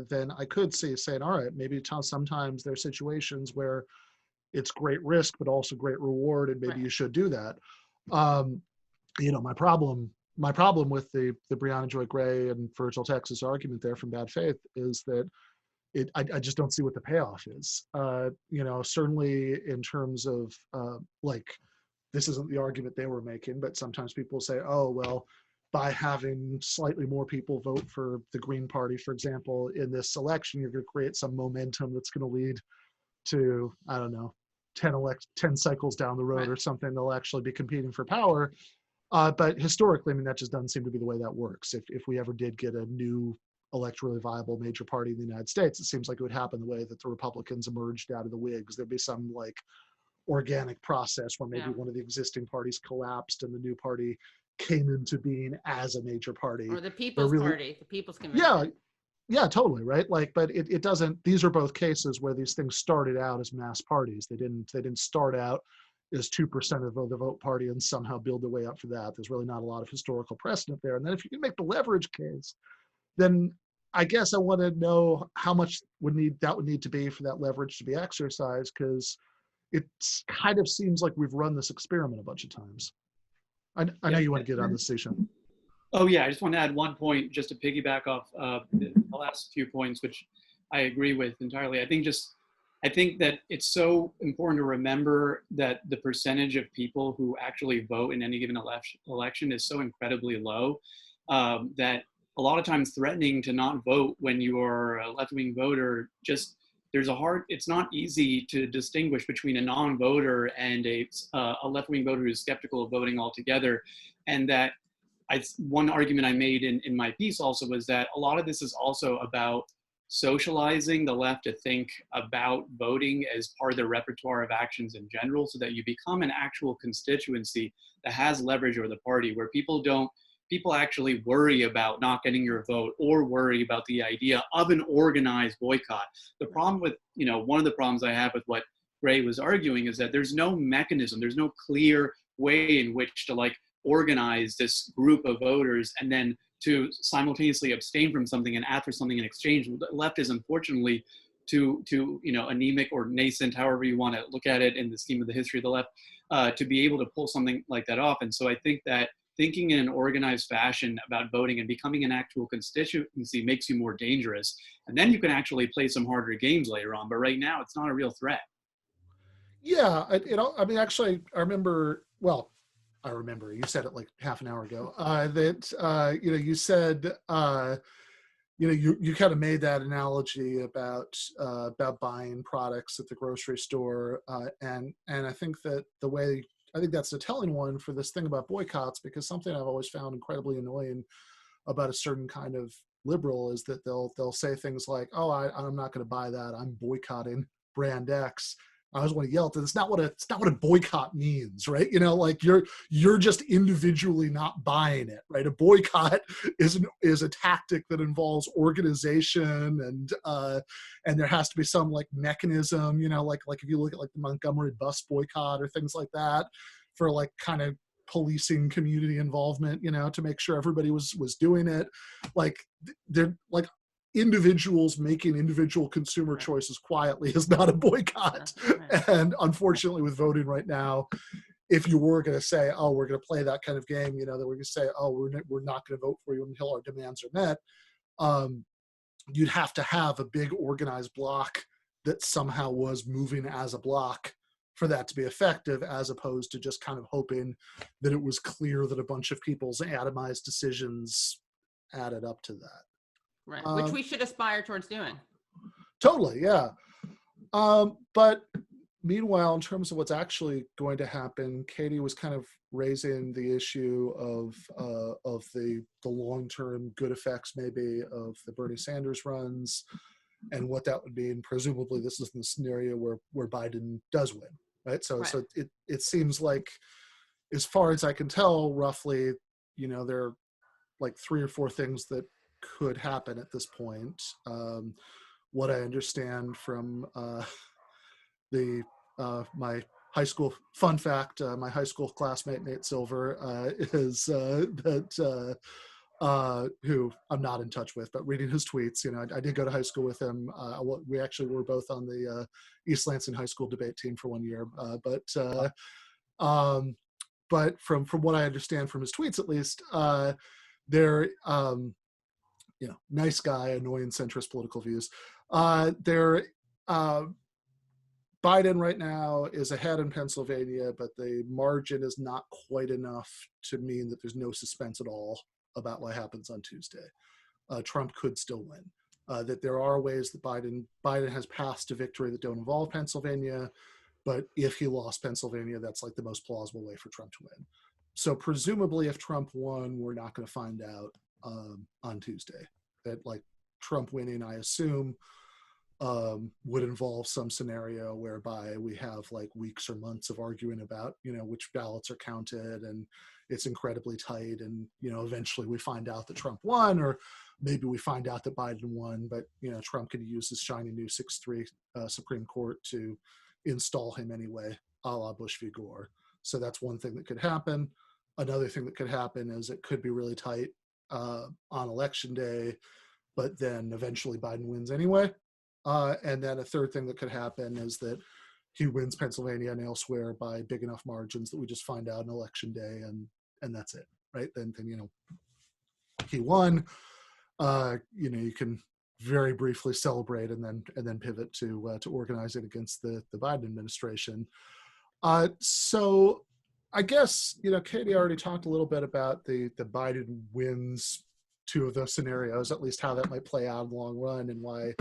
then I could see saying, all right, maybe sometimes there are situations where it's great risk, but also great reward, and maybe you should do that. My problem with the Breonna Joy Gray and Virgil Texas argument there from bad faith is that I just don't see what the payoff is. Certainly in terms of this isn't the argument they were making, but sometimes people say, oh, well, by having slightly more people vote for the Green Party, for example, in this election, you're going to create some momentum that's going to lead to, I don't know, 10 cycles down the road or something, they'll actually be competing for power. But historically, I mean, that just doesn't seem to be the way that works. If we ever did get a new electorally viable major party in the United States, it seems like it would happen the way that the Republicans emerged out of the Whigs. There'd be some like organic process where maybe one of the existing parties collapsed and the new party came into being as a major party. Or the People's Party, the People's Convention. Yeah, totally, right? Like, but it doesn't, these are both cases where these things started out as mass parties. They didn't start out as 2% of the vote party and somehow build their way up for that. There's really not a lot of historical precedent there. And then if you can make the leverage case, then I guess I want to know how much would need to be for that leverage to be exercised, because it kind of seems like we've run this experiment a bunch of times. I know you want to get on this, Sishan. Oh yeah, I just want to add one point just to piggyback off the last few points, which I agree with entirely. I think that it's so important to remember that the percentage of people who actually vote in any given election is so incredibly low that a lot of times threatening to not vote when you are a left-wing voter, it's not easy to distinguish between a non-voter and a left-wing voter who's skeptical of voting altogether. And that one argument I made in my piece also was that a lot of this is also about socializing the left to think about voting as part of their repertoire of actions in general, so that you become an actual constituency that has leverage over the party, where people actually worry about not getting your vote or worry about the idea of an organized boycott. The problem with, one of the problems I have with what Gray was arguing is that there's no mechanism, there's no clear way in which to organize this group of voters and then to simultaneously abstain from something and ask for something in exchange. The left is unfortunately too anemic or nascent, however you want to look at it in the scheme of the history of the left, to be able to pull something like that off. And so I think that thinking in an organized fashion about voting and becoming an actual constituency makes you more dangerous. And then you can actually play some harder games later on. But right now, it's not a real threat. Yeah, actually, I remember, you said it like half an hour ago, that, you said, you kind of made that analogy about buying products at the grocery store. And I think that the way I think that's a telling one for this thing about boycotts, because something I've always found incredibly annoying about a certain kind of liberal is that they'll say things like, "Oh, I'm not going to buy that. I'm boycotting brand X." I always want to yell at them. It's not what a boycott means, right? You know, like you're just individually not buying it, right? A boycott is a tactic that involves organization and there has to be some like mechanism, you know, like if you look at like the Montgomery bus boycott or things like that, for like kind of policing community involvement, you know, to make sure everybody was doing it. Like they're like individuals making individual consumer choices quietly is not a boycott. And unfortunately with voting right now, if you were going to say, oh, we're going to play that kind of game, you know, that we're going to say, oh, we're not going to vote for you until our demands are met, you'd have to have a big organized block that somehow was moving as a block for that to be effective, as opposed to just kind of hoping that it was clear that a bunch of people's atomized decisions added up to that. Right, which we should aspire towards doing. Totally, yeah. But meanwhile, in terms of what's actually going to happen, Katie was kind of raising the issue of the long-term good effects maybe of the Bernie Sanders runs and what that would mean. Presumably this is the scenario where Biden does win, right? So it seems like, as far as I can tell, roughly, you know, there are like 3 or 4 things that could happen at this point. What I understand from my high school fun fact, my high school classmate Nate Silver is that who I'm not in touch with, but reading his tweets, you know, I did go to high school with him. We actually were both on the East Lansing High School debate team for 1 year. But from what I understand from his tweets, at least, they're you know, nice guy, annoying centrist political views. Biden right now is ahead in Pennsylvania, but the margin is not quite enough to mean that there's no suspense at all about what happens on Tuesday. Trump could still win. That there are ways that Biden has passed to victory that don't involve Pennsylvania, but if he lost Pennsylvania, that's like the most plausible way for Trump to win. So presumably if Trump won, we're not going to find out on Tuesday. That like Trump winning, I assume, would involve some scenario whereby we have like weeks or months of arguing about, you know, which ballots are counted, and it's incredibly tight, and, you know, eventually we find out that Trump won, or maybe we find out that Biden won, but, you know, Trump could use his shiny new 6-3 Supreme Court to install him anyway, a la Bush v. Gore. So that's one thing that could happen. Another thing that could happen is it could be really tight on election day, but then eventually Biden wins anyway. And then a third thing that could happen is that he wins Pennsylvania and elsewhere by big enough margins that we just find out on election day, and that's it, right? Then you know, he won. You know, you can very briefly celebrate and then pivot to organizing against the Biden administration. So I guess, you know, Katie already talked a little bit about the Biden wins 2 of those scenarios, at least how that might play out in the long run, and why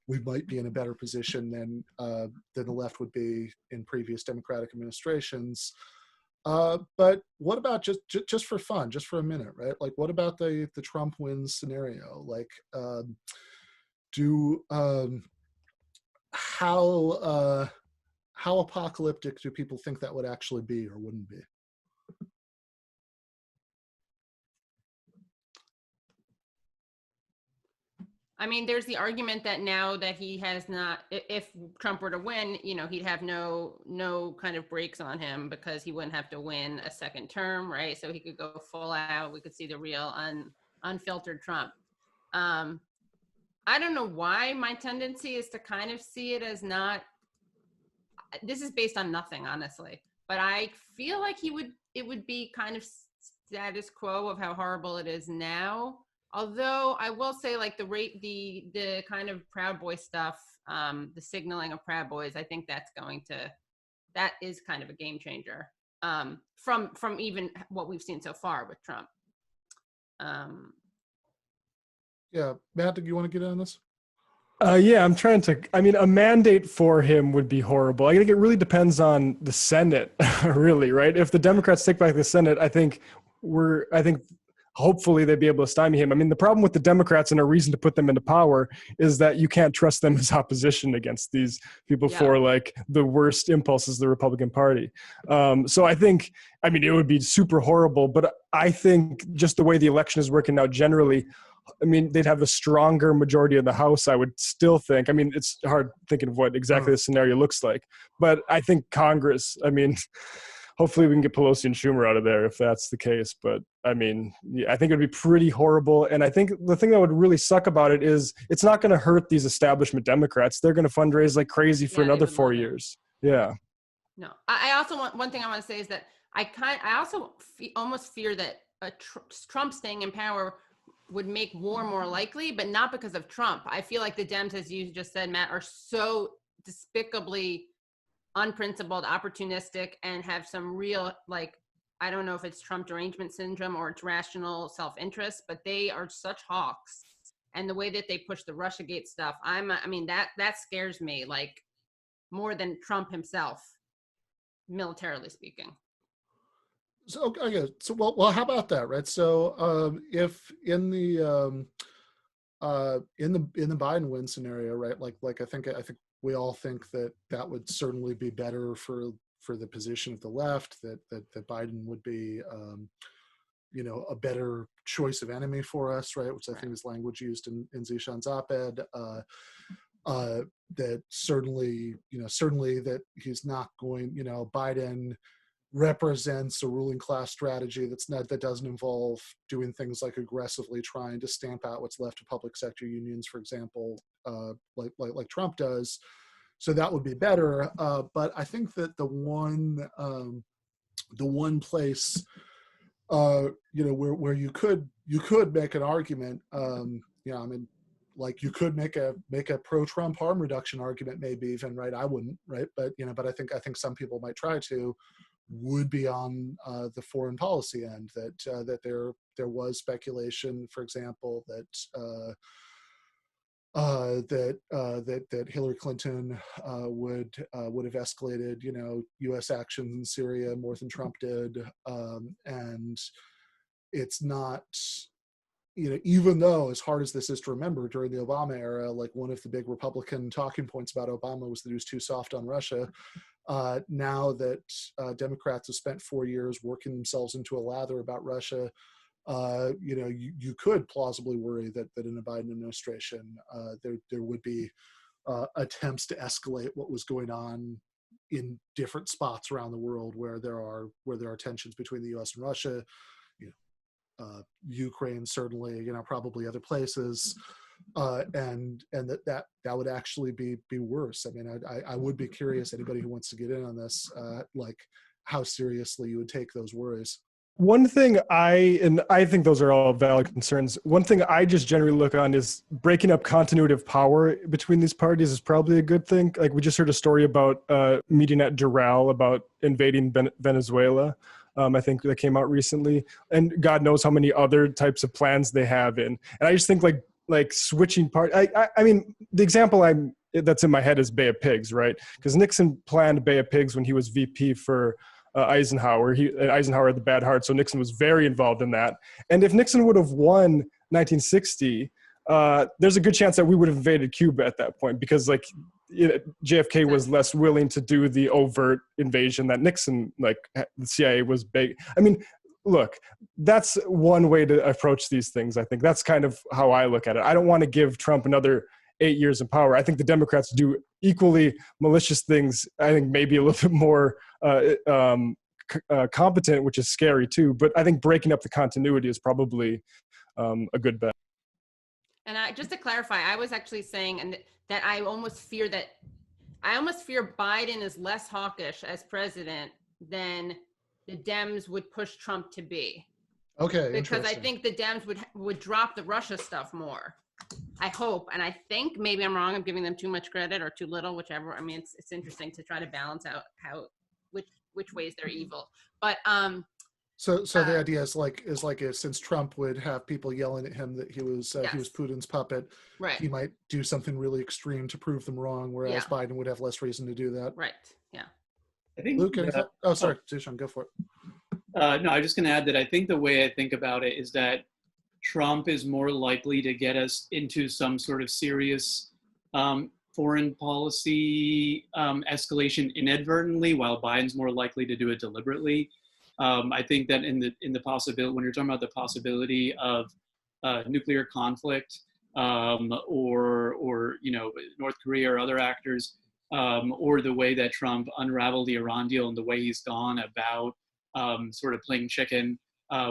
we might be in a better position than the left would be in previous Democratic administrations. But what about just for fun, just for a minute, right? Like, what about the Trump wins scenario? Like, how apocalyptic do people think that would actually be or wouldn't be? I mean, there's the argument that now that he has not, if Trump were to win, you know, he'd have no kind of brakes on him, because he wouldn't have to win a second term, right? So he could go full out. We could see the real unfiltered Trump. I don't know why my tendency is to kind of see it as not, this is based on nothing, honestly, but I feel like it would be kind of status quo of how horrible it is now. Although I will say, like, the kind of Proud Boy stuff, the signaling of Proud Boys, I think that is kind of a game changer from even what we've seen so far with Trump. Yeah, Matt, do you want to get in on this? Yeah, I'm trying to. I mean, a mandate for him would be horrible. I think it really depends on the Senate, really, right? If the Democrats take back the Senate, I think hopefully they'd be able to stymie him. I mean, the problem with the Democrats and a reason to put them into power is that you can't trust them as opposition against these people Yeah. for like the worst impulses of the Republican Party. So I think, I mean, it would be super horrible, but I think just the way the election is working out generally, I mean, they'd have a stronger majority in the House, I would still think. I mean, it's hard thinking of what exactly the scenario looks like. But I think Congress, I mean, hopefully we can get Pelosi and Schumer out of there if that's the case. But I mean, yeah, I think it would be pretty horrible. And I think the thing that would really suck about it is it's not going to hurt these establishment Democrats. They're going to fundraise like crazy for Yeah, they another would 4 love it. years. Yeah. No, I also want, one thing I want to say is that I also almost fear that Trump staying in power would make war more likely, but not because of Trump. I feel like the Dems, as you just said, Matt, are so despicably unprincipled, opportunistic, and have some real, like, I don't know if it's Trump derangement syndrome or it's rational self-interest, but they are such hawks. And the way that they push the Russiagate stuff, I mean, that scares me, like, more than Trump himself, militarily speaking. So okay, so well, how about that, right? So if in the Biden win scenario, right? Like I think we all think that that would certainly be better for the position of the left. That Biden would be, a better choice of enemy for us, right? Which I think is language used in Zishan's op-ed. That certainly that he's not going. Biden represents a ruling class strategy that doesn't involve doing things like aggressively trying to stamp out what's left of public sector unions, for example, like Trump does. So that would be better. But I think that the one place, where you could make an argument, like you could make a pro-Trump harm reduction argument, maybe even, right? I wouldn't, right? But I think some people might try to, would be on the foreign policy end, that there was speculation, for example, that Hillary Clinton would have escalated, U.S. actions in Syria more than Trump did, and it's not. Even though, as hard as this is to remember, during the Obama era, like one of the big Republican talking points about Obama was that he was too soft on Russia. Now that Democrats have spent 4 years working themselves into a lather about Russia, you could plausibly worry that in a Biden administration, there would be attempts to escalate what was going on in different spots around the world where there are tensions between the U.S. and Russia. Ukraine, certainly, probably other places, and that would actually be worse. I mean, I would be curious, anybody who wants to get in on this, like how seriously you would take those worries. One thing I think those are all valid concerns. One thing I just generally look on is breaking up continuity of power between these parties is probably a good thing. Like we just heard a story about meeting at Doral about invading Venezuela. I think that came out recently, and God knows how many other types of plans they have in. And I just think like switching part. I mean, the example that's in my head is Bay of Pigs, right? Because Nixon planned Bay of Pigs when he was VP for Eisenhower. Eisenhower had the bad heart, so Nixon was very involved in that. And if Nixon would have won 1960, there's a good chance that we would have invaded Cuba at that point, because JFK was less willing to do the overt invasion that Nixon, like the CIA was big. I mean, look, that's one way to approach these things. I think that's kind of how I look at it. I don't want to give Trump another 8 years in power. I think the Democrats do equally malicious things. I think maybe a little bit more competent, which is scary too. But I think breaking up the continuity is probably a good bet. And just to clarify, I was actually saying that I almost fear Biden is less hawkish as president than the Dems would push Trump to be. Okay. Because I think the Dems would drop the Russia stuff more. I hope, and I think, maybe I'm wrong, I'm giving them too much credit or too little, whichever. I mean, it's interesting to try to balance out which ways they're evil. But So the idea is since Trump would have people yelling at him that he was Yes. Putin's puppet, Right. he might do something really extreme to prove them wrong, whereas Yeah. Biden would have less reason to do that. Right. Yeah. I think Luke, any thought? Oh, sorry, Zishan, go for it. No, I'm just going to add that I think the way I think about it is that Trump is more likely to get us into some sort of serious foreign policy escalation inadvertently, while Biden's more likely to do it deliberately. I think that in the possibility, when you're talking about the possibility of nuclear conflict, or North Korea or other actors, or the way that Trump unraveled the Iran deal and the way he's gone about sort of playing chicken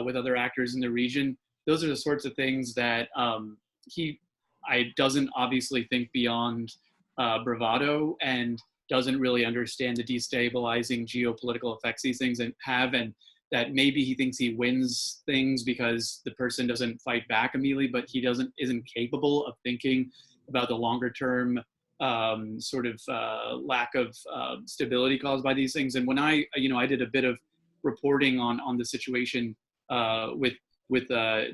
with other actors in the region, those are the sorts of things that I doesn't obviously think beyond bravado, and doesn't really understand the destabilizing geopolitical effects these things have, and that maybe he thinks he wins things because the person doesn't fight back immediately, but he isn't capable of thinking about the longer term sort of lack of stability caused by these things. And when I did a bit of reporting on the situation with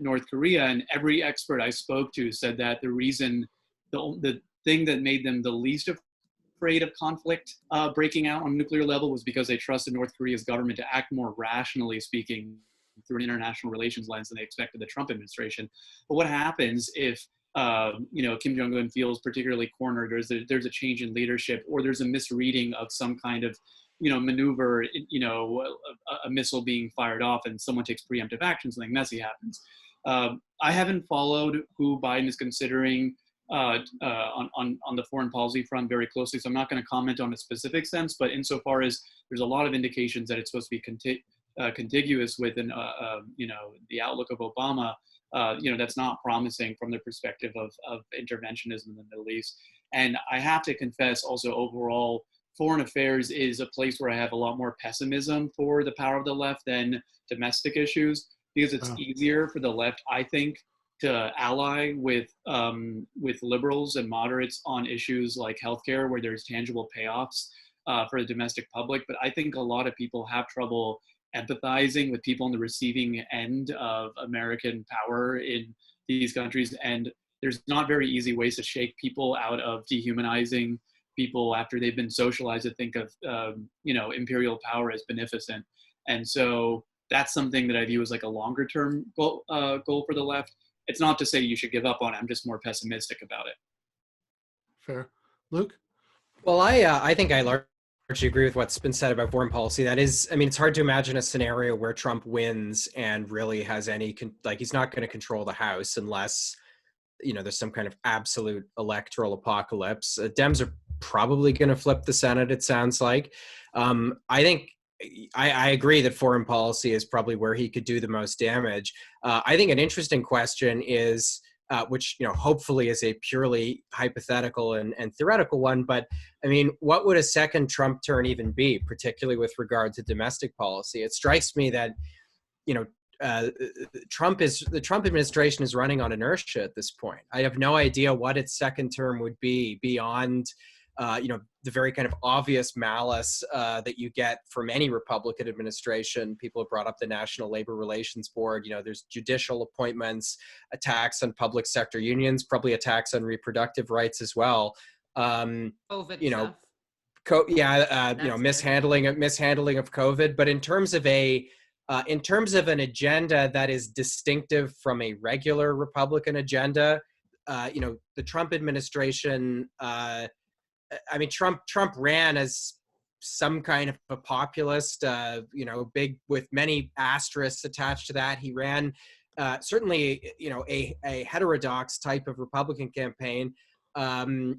North Korea, and every expert I spoke to said that the thing that made them the least afraid of conflict breaking out on a nuclear level was because they trusted North Korea's government to act more rationally speaking through an international relations lens than they expected the Trump administration. But what happens if Kim Jong-un feels particularly cornered, or there's a change in leadership, or there's a misreading of some kind of maneuver, a missile being fired off and someone takes preemptive action, something messy happens. I haven't followed who Biden is considering on the foreign policy front very closely, so I'm not going to comment on a specific sense, but insofar as there's a lot of indications that it's supposed to be contiguous with the outlook of Obama, that's not promising from the perspective of interventionism in the Middle East. And I have to confess also, overall, foreign affairs is a place where I have a lot more pessimism for the power of the left than domestic issues, because it's easier for the left, I think, to ally with liberals and moderates on issues like healthcare, where there's tangible payoffs for the domestic public. But I think a lot of people have trouble empathizing with people on the receiving end of American power in these countries. And there's not very easy ways to shake people out of dehumanizing people after they've been socialized to think of imperial power as beneficent. And so that's something that I view as like a longer term goal for the left. It's not to say you should give up on it. I'm just more pessimistic about it. Fair. Luke? Well, I think I largely agree with what's been said about foreign policy. That is, I mean, it's hard to imagine a scenario where Trump wins and really has any, he's not going to control the House unless, there's some kind of absolute electoral apocalypse. Dems are probably going to flip the Senate, it sounds like. I think I agree that foreign policy is probably where he could do the most damage. I think an interesting question is, which hopefully is a purely hypothetical and theoretical one, but I mean, what would a second Trump turn even be, particularly with regard to domestic policy? It strikes me that the Trump administration is running on inertia at this point. I have no idea what its second term would be beyond the very kind of obvious malice that you get from any Republican administration. People have brought up the National Labor Relations Board. There's judicial appointments, attacks on public sector unions, probably attacks on reproductive rights as well. COVID stuff. Mishandling of COVID. But in terms of an agenda that is distinctive from a regular Republican agenda, the Trump administration. Trump ran as some kind of a populist, big with many asterisks attached to that. He ran certainly, a heterodox type of Republican campaign,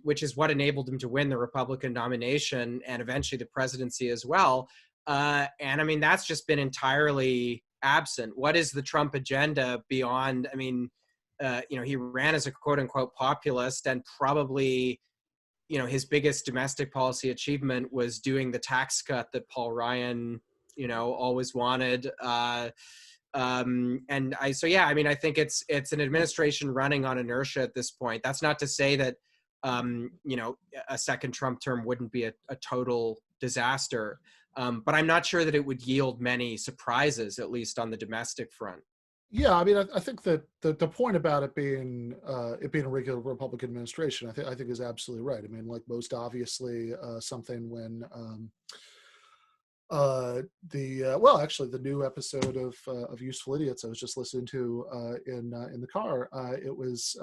which is what enabled him to win the Republican nomination and eventually the presidency as well. And I mean, that's just been entirely absent. What is the Trump agenda beyond? I mean, he ran as a quote unquote populist, and probably, his biggest domestic policy achievement was doing the tax cut that Paul Ryan, always wanted. I think it's an administration running on inertia at this point. That's not to say that, a second Trump term wouldn't be a total disaster. But I'm not sure that it would yield many surprises, at least on the domestic front. Yeah, I mean, I think that the point about it being a regular Republican administration, I think is absolutely right. I mean, like most obviously something when well, actually, the new episode of Useful Idiots I was just listening to in the car, it was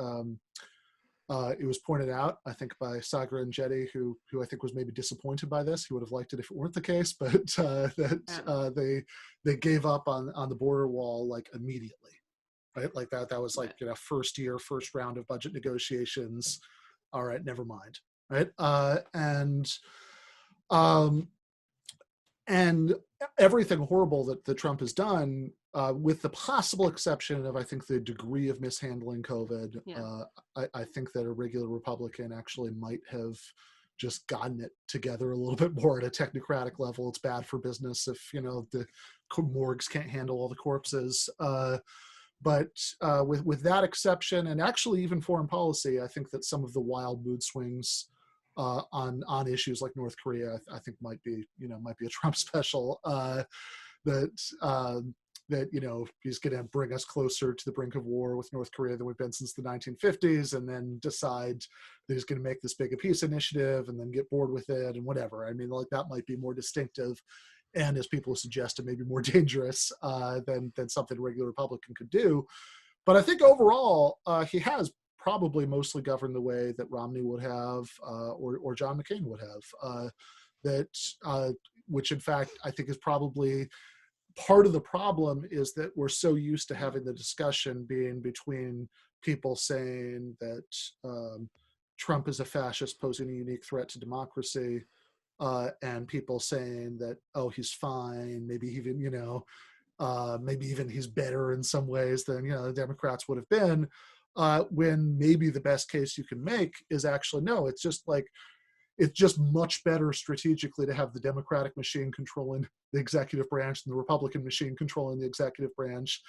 pointed out, I think, by Sagar and Jetty, who I think was maybe disappointed by this. He would have liked it if it weren't the case, but they gave up on the border wall like immediately, right? Like that was like, first round of budget negotiations. All right, never mind, right? And everything horrible that Trump has done, with the possible exception of, I think, the degree of mishandling COVID, I think that a regular Republican actually might have just gotten it together a little bit more at a technocratic level. It's bad for business if, the morgues can't handle all the corpses. But with that exception, and actually even foreign policy, I think that some of the wild mood swings on issues like North Korea, I think might be a Trump special. That he's going to bring us closer to the brink of war with North Korea than we've been since the 1950s, and then decide that he's going to make this big a peace initiative, and then get bored with it and whatever. I mean, like that might be more distinctive, and as people have suggested, maybe more dangerous than something a regular Republican could do. But I think overall, he has probably mostly governed the way that Romney would have, or John McCain would have. Which in fact I think is probably part of the problem, is that we're so used to having the discussion being between people saying that Trump is a fascist posing a unique threat to democracy, and people saying that, oh, he's fine, maybe even he's better in some ways than the Democrats would have been, when maybe the best case you can make is actually, no, it's just much better strategically to have the Democratic machine controlling the executive branch than the Republican machine controlling the executive branch,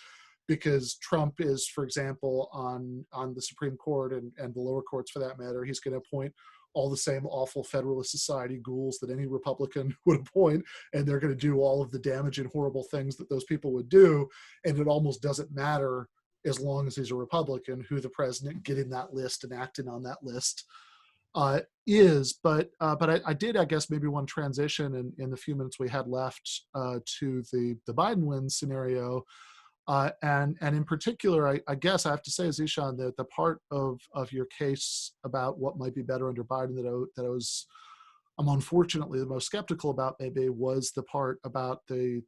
because Trump is, for example, on the Supreme Court and the lower courts for that matter, he's going to appoint all the same awful Federalist Society ghouls that any Republican would appoint, and they're going to do all of the damaging, horrible things that those people would do, and it almost doesn't matter, as long as he's a Republican, who the president getting that list and acting on that list is. But I did, I guess, maybe want to transition in the few minutes we had left to the Biden win scenario. And in particular, I guess I have to say, Zishan, that the part of your case about what might be better under Biden that I'm unfortunately the most skeptical about maybe was the part about the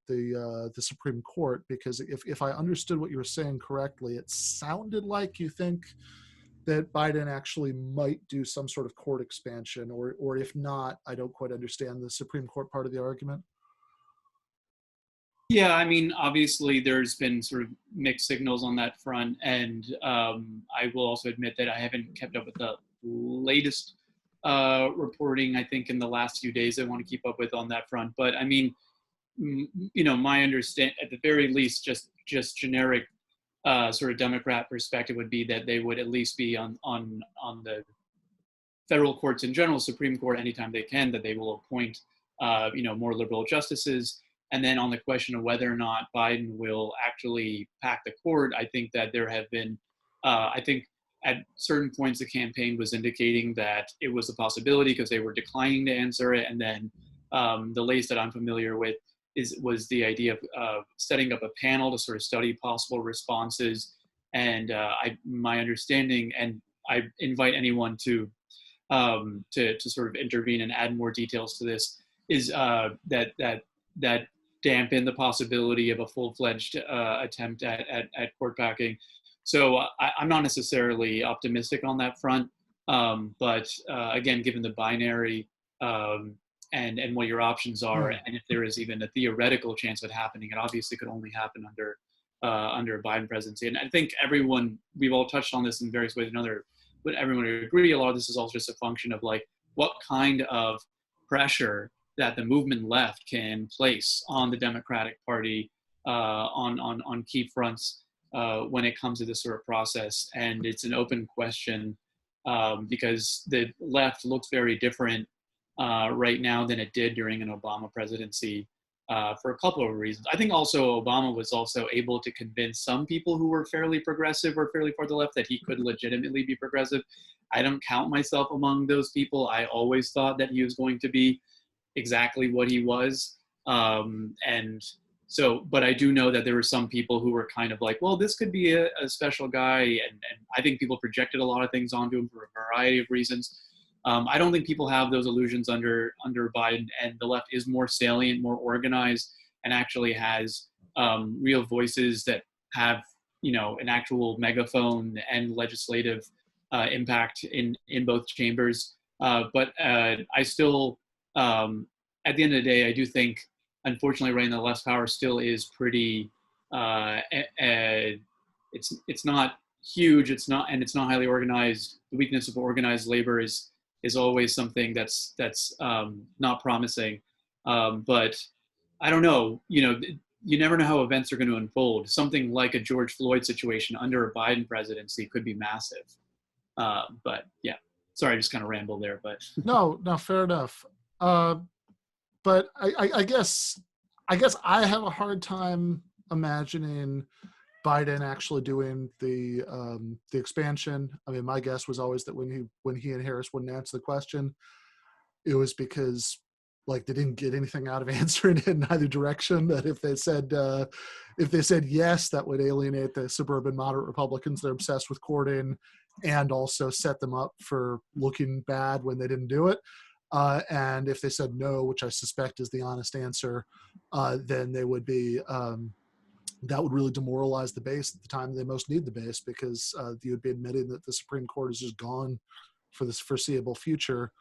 Supreme Court, because if I understood what you were saying correctly, it sounded like you think that Biden actually might do some sort of court expansion, or if not, I don't quite understand the Supreme Court part of the argument. Yeah, I mean, obviously there's been sort of mixed signals on that front, and I will also admit that I haven't kept up with the latest reporting, I think, in the last few days I want to keep up with on that front. But I mean, my understanding, at the very least, just generic sort of Democrat perspective would be that they would at least be on the federal courts in general, Supreme Court, anytime they can, that they will appoint more liberal justices. And then on the question of whether or not Biden will actually pack the court, I think that there have been, I think at certain points the campaign was indicating that it was a possibility because they were declining to answer it. And then the latest that I'm familiar with was the idea of setting up a panel to sort of study possible responses. And my understanding, and I invite anyone to sort of intervene and add more details to this, is that dampen the possibility of a full-fledged attempt at court packing. So I'm not necessarily optimistic on that front, but again, given the binary and what your options are, and if there is even a theoretical chance of it happening, it obviously could only happen under a Biden presidency. And I think we've all touched on this in various ways or another, but everyone would agree a lot of this is also just a function of like what kind of pressure that the movement left can place on the Democratic Party on key fronts when it comes to this sort of process. And it's an open question because the left looks very different right now than it did during an Obama presidency for a couple of reasons. I think also Obama was also able to convince some people who were fairly progressive or fairly far to the left that he could legitimately be progressive. I don't count myself among those people. I always thought that he was going to be exactly what he was. And so, but I do know that there were some people who were kind of like, well, this could be a special guy. And I think people projected a lot of things onto him for a variety of reasons. I don't think people have those illusions under Biden, and the left is more salient, more organized, and actually has real voices that have, an actual megaphone and legislative impact in both chambers. But I still, at the end of the day, I do think, unfortunately, right now, the left's power still is pretty. It's not huge. It's not highly organized. The weakness of organized labor is always something that's not promising. But I don't know. You never know how events are going to unfold. Something like a George Floyd situation under a Biden presidency could be massive. But yeah, sorry, I just kind of rambled there. But no, fair enough. But I guess I have a hard time imagining Biden actually doing the expansion. I mean, my guess was always that when he and Harris wouldn't answer the question, it was because like they didn't get anything out of answering it in either direction. That if they said yes, that would alienate the suburban moderate Republicans. They're obsessed with courting, and also set them up for looking bad when they didn't do it. And if they said no, which I suspect is the honest answer, then they would be. That would really demoralize the base at the time they most need the base, because you would be admitting that the Supreme Court is just gone for this foreseeable future.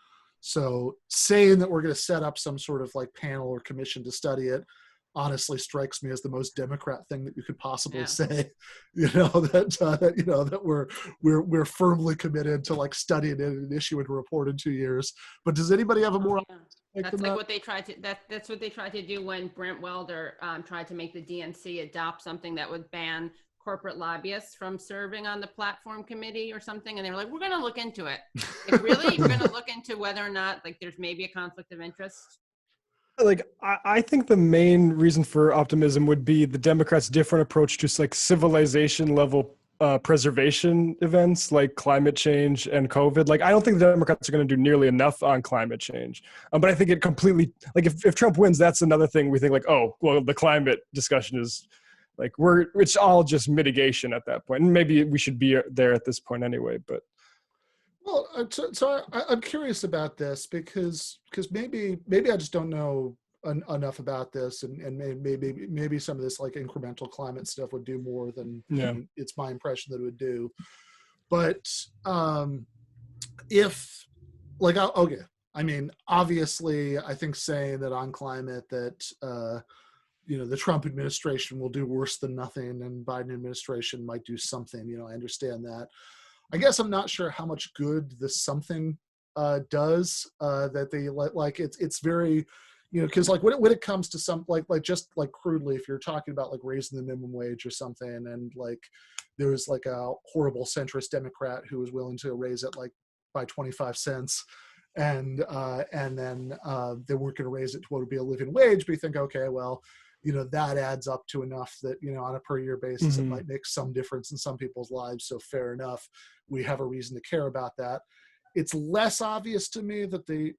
So saying that we're going to set up some sort of like panel or commission to study it honestly strikes me as the most Democrat thing that you could possibly say. That we're firmly committed to like studying it and issuing a report in 2 years. But does anybody have a more? That's like what they tried to. That's what they tried to do when Brent Welder tried to make the DNC adopt something that would ban corporate lobbyists from serving on the platform committee or something, and they were like, "We're going to look into it. Like, really, you're going to look into whether or not like there's maybe a conflict of interest." Like, I think the main reason for optimism would be the Democrats' different approach to like civilization level preservation events like climate change and COVID. Like, I don't think the Democrats are going to do nearly enough on climate change. But I think it completely, like if Trump wins, that's another thing we think like, oh, well, the climate discussion is like, it's all just mitigation at that point. And maybe we should be there at this point anyway, but. Well, so I'm curious about this because maybe I just don't know enough about this, and maybe some of this like incremental climate stuff would do more than it's my impression that it would do. But if like okay, I mean, obviously, I think saying that on climate that the Trump administration will do worse than nothing, and Biden administration might do something. I understand that. I guess I'm not sure how much good the something does. That they like it's very, because like when it comes to some like just like crudely, if you're talking about like raising the minimum wage or something, and like there was like a horrible centrist Democrat who was willing to raise it like by 25 cents, and then they weren't going to raise it to what would be a living wage, but you think, okay, well, that adds up to enough that, on a per year basis, it might make some difference in some people's lives. So fair enough. We have a reason to care about that. It's less obvious to me that the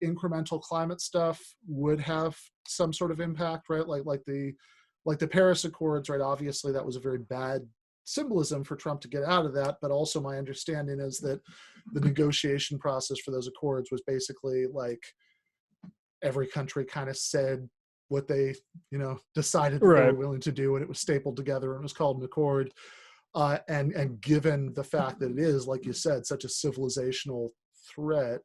incremental climate stuff would have some sort of impact, right? Like the Paris Accords, right? Obviously that was a very bad symbolism for Trump to get out of that. But also my understanding is that the negotiation process for those accords was basically like every country kind of said what they, decided that they were willing to do, and it was stapled together and it was called an accord. And given the fact that it is, like you said, such a civilizational threat,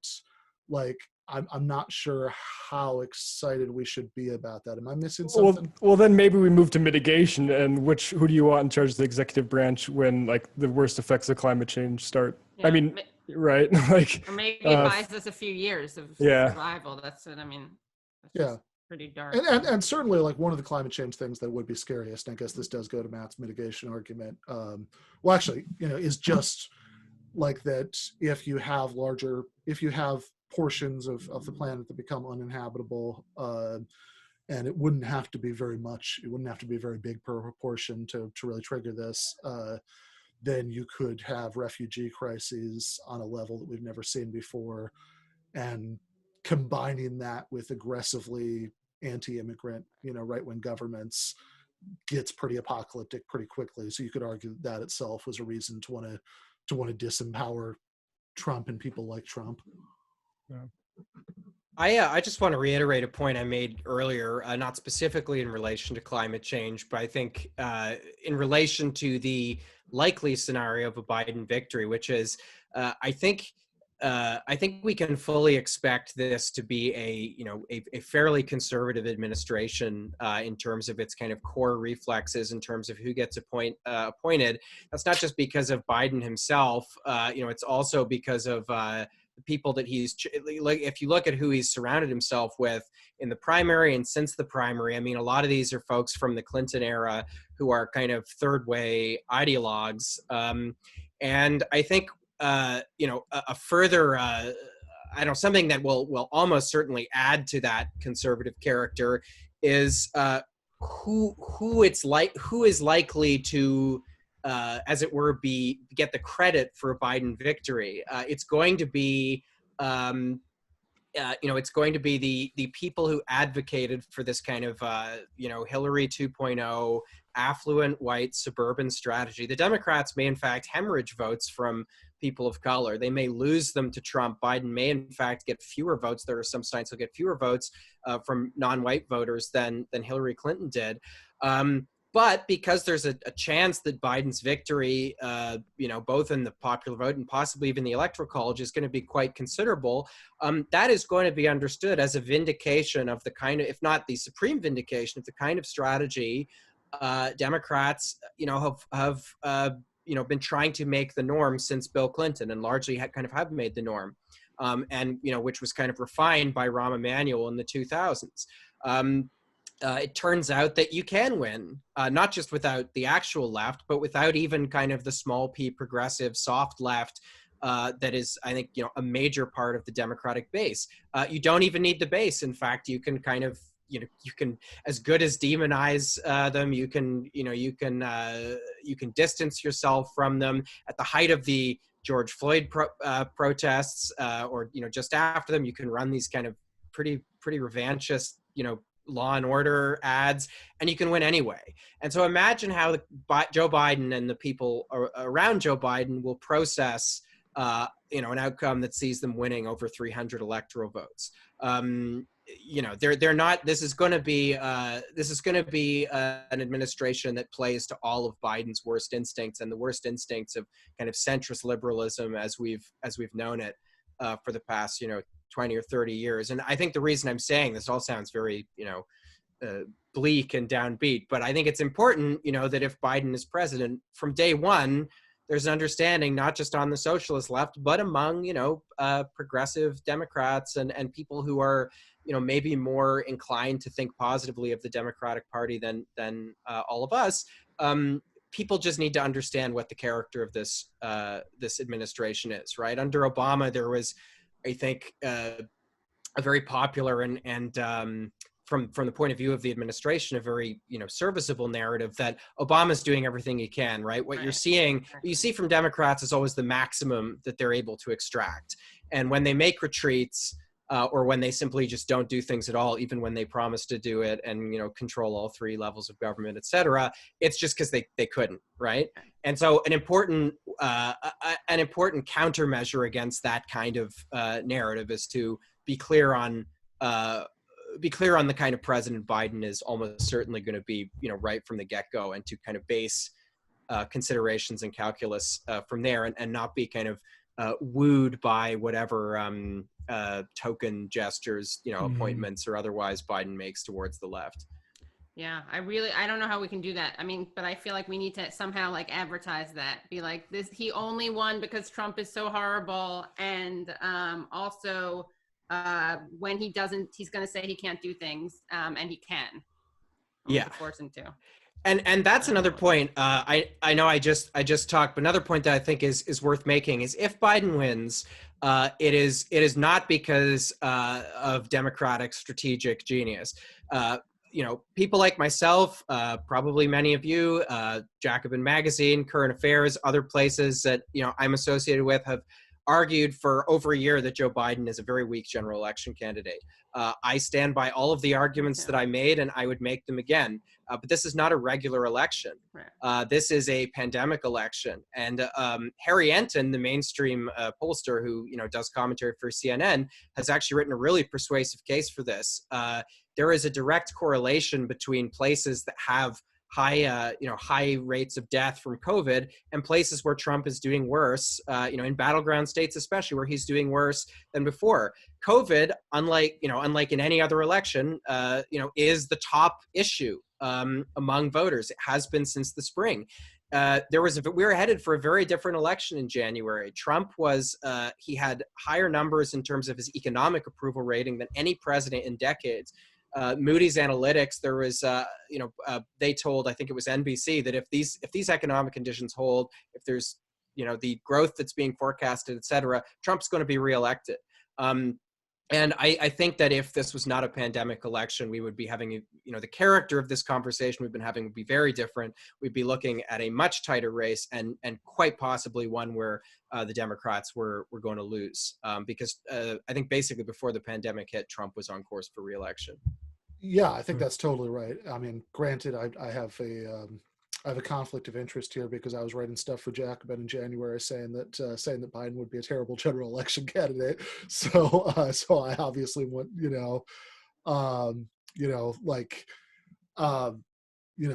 like I'm not sure how excited we should be about that. Am I missing something? Well, then maybe we move to mitigation, and who do you want in charge of the executive branch when like the worst effects of climate change start? Yeah, I mean, right? Like, or maybe it buys us a few years of survival. That's what I mean. Yeah. Pretty dark. And certainly like one of the climate change things that would be scariest, and I guess this does go to Matt's mitigation argument, well actually, is just like that if you have portions of the planet that become uninhabitable. And it wouldn't have to be very much. It wouldn't have to be a very big proportion to really trigger this. Then you could have refugee crises on a level that we've never seen before. And combining that with aggressively anti-immigrant, right-wing governments gets pretty apocalyptic pretty quickly. So you could argue that itself was a reason to want to disempower Trump and people like Trump. Yeah. I just want to reiterate a point I made earlier, not specifically in relation to climate change, but I think in relation to the likely scenario of a Biden victory, which is I think we can fully expect this to be a fairly conservative administration in terms of its kind of core reflexes in terms of who gets appointed. That's not just because of Biden himself. It's also because of the people that he's like. If you look at who he's surrounded himself with in the primary and since the primary, I mean, a lot of these are folks from the Clinton era who are kind of third way ideologues. And I think a further something that will almost certainly add to that conservative character is who is likely to as it were get the credit for a Biden victory. It's going to be it's going to be the people who advocated for this kind of Hillary 2.0 affluent white suburban strategy. The Democrats may in fact hemorrhage votes from people of color. They may lose them to Trump. Biden may in fact get fewer votes. There are some signs he'll get fewer votes from non-white voters than Hillary Clinton did. But because there's a chance that Biden's victory, both in the popular vote and possibly even the Electoral College, is going to be quite considerable, that is going to be understood as a vindication of the kind of, if not the supreme vindication of the kind of strategy Democrats, have been trying to make the norm since Bill Clinton, and largely have made the norm, and which was kind of refined by Rahm Emanuel in the 2000s. It turns out that you can win, not just without the actual left, but without even kind of the small p progressive soft left that is, I think, a major part of the Democratic base. You don't even need the base. In fact, you can kind of, you can, as good as demonize them, you can distance yourself from them. At the height of the George Floyd protests, or just after them, you can run these kind of pretty revanchist, law and order ads, and you can win anyway. And so imagine how Joe Biden and the people around Joe Biden will process an outcome that sees them winning over 300 electoral votes. They're not. This is going to be an administration that plays to all of Biden's worst instincts, and the worst instincts of kind of centrist liberalism as we've known it for the past 20 or 30 years. And I think the reason I'm saying this all sounds very bleak and downbeat, but I think it's important that if Biden is president, from day one there's an understanding, not just on the socialist left, but among progressive Democrats and people who are maybe more inclined to think positively of the Democratic Party than all of us. People just need to understand what the character of this administration is. Right? Under Obama, there was, I think, a very popular and from the point of view of the administration, a very serviceable narrative that Obama's doing everything he can. Right? What you see from Democrats is always the maximum that they're able to extract, and when they make retreats, or when they simply just don't do things at all, even when they promise to do it and control all three levels of government, et cetera, it's just because they couldn't, right? And so an important countermeasure against that kind of narrative is to be clear on the kind of president Biden is almost certainly going to be, right from the get-go, and to kind of base considerations and calculus from there, and not be kind of wooed by whatever token gestures, appointments or otherwise Biden makes towards the left. Yeah, I don't know how we can do that. I mean, but I feel like we need to somehow advertise that, be like this, he only won because Trump is so horrible. And also when he doesn't, he's going to say he can't do things, and he can. Yeah. Force him to. And that's another point. I know I just talked, but another point that I think is worth making is if Biden wins, it is not because of Democratic strategic genius. People like myself, probably many of you, Jacobin Magazine, Current Affairs, other places that I'm associated with have argued for over a year that Joe Biden is a very weak general election candidate. I stand by all of the arguments that I made, and I would make them again. But this is not a regular election. This is a pandemic election. And Harry Enton, the mainstream pollster who does commentary for CNN, has actually written a really persuasive case for this. There is a direct correlation between places that have high rates of death from COVID and places where Trump is doing worse, in battleground states, especially where he's doing worse than before. COVID, unlike in any other election, is the top issue among voters. It has been since the spring. We were headed for a very different election in January. Trump he had higher numbers in terms of his economic approval rating than any president in decades. Moody's Analytics, there was, they told, I think it was NBC, that if these economic conditions hold, if there's, the growth that's being forecasted, et cetera, Trump's going to be reelected. And I think that if this was not a pandemic election, we would be having, the character of this conversation we've been having would be very different. We'd be looking at a much tighter race and quite possibly one where the Democrats were going to lose because I think basically before the pandemic hit, Trump was on course for reelection. Yeah, I think that's totally right. I mean, granted, I have a conflict of interest here because I was writing stuff for Jacobin in January saying that Biden would be a terrible general election candidate. So I obviously want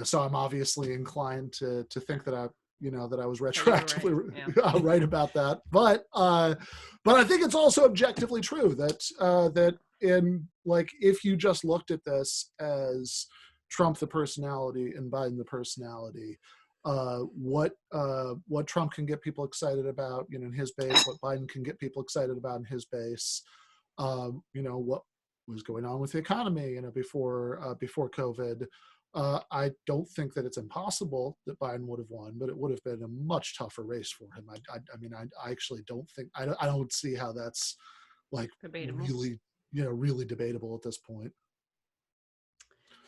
so I'm obviously inclined to think that I was retroactively right about that. But I think it's also objectively true that if you just looked at this as Trump the personality and Biden the personality, what Trump can get people excited about, in his base, what Biden can get people excited about in his base, what was going on with the economy, before COVID. I don't think that it's impossible that Biden would have won, but it would have been a much tougher race for him. I actually don't think, I don't see how that's debatable. really debatable at this point.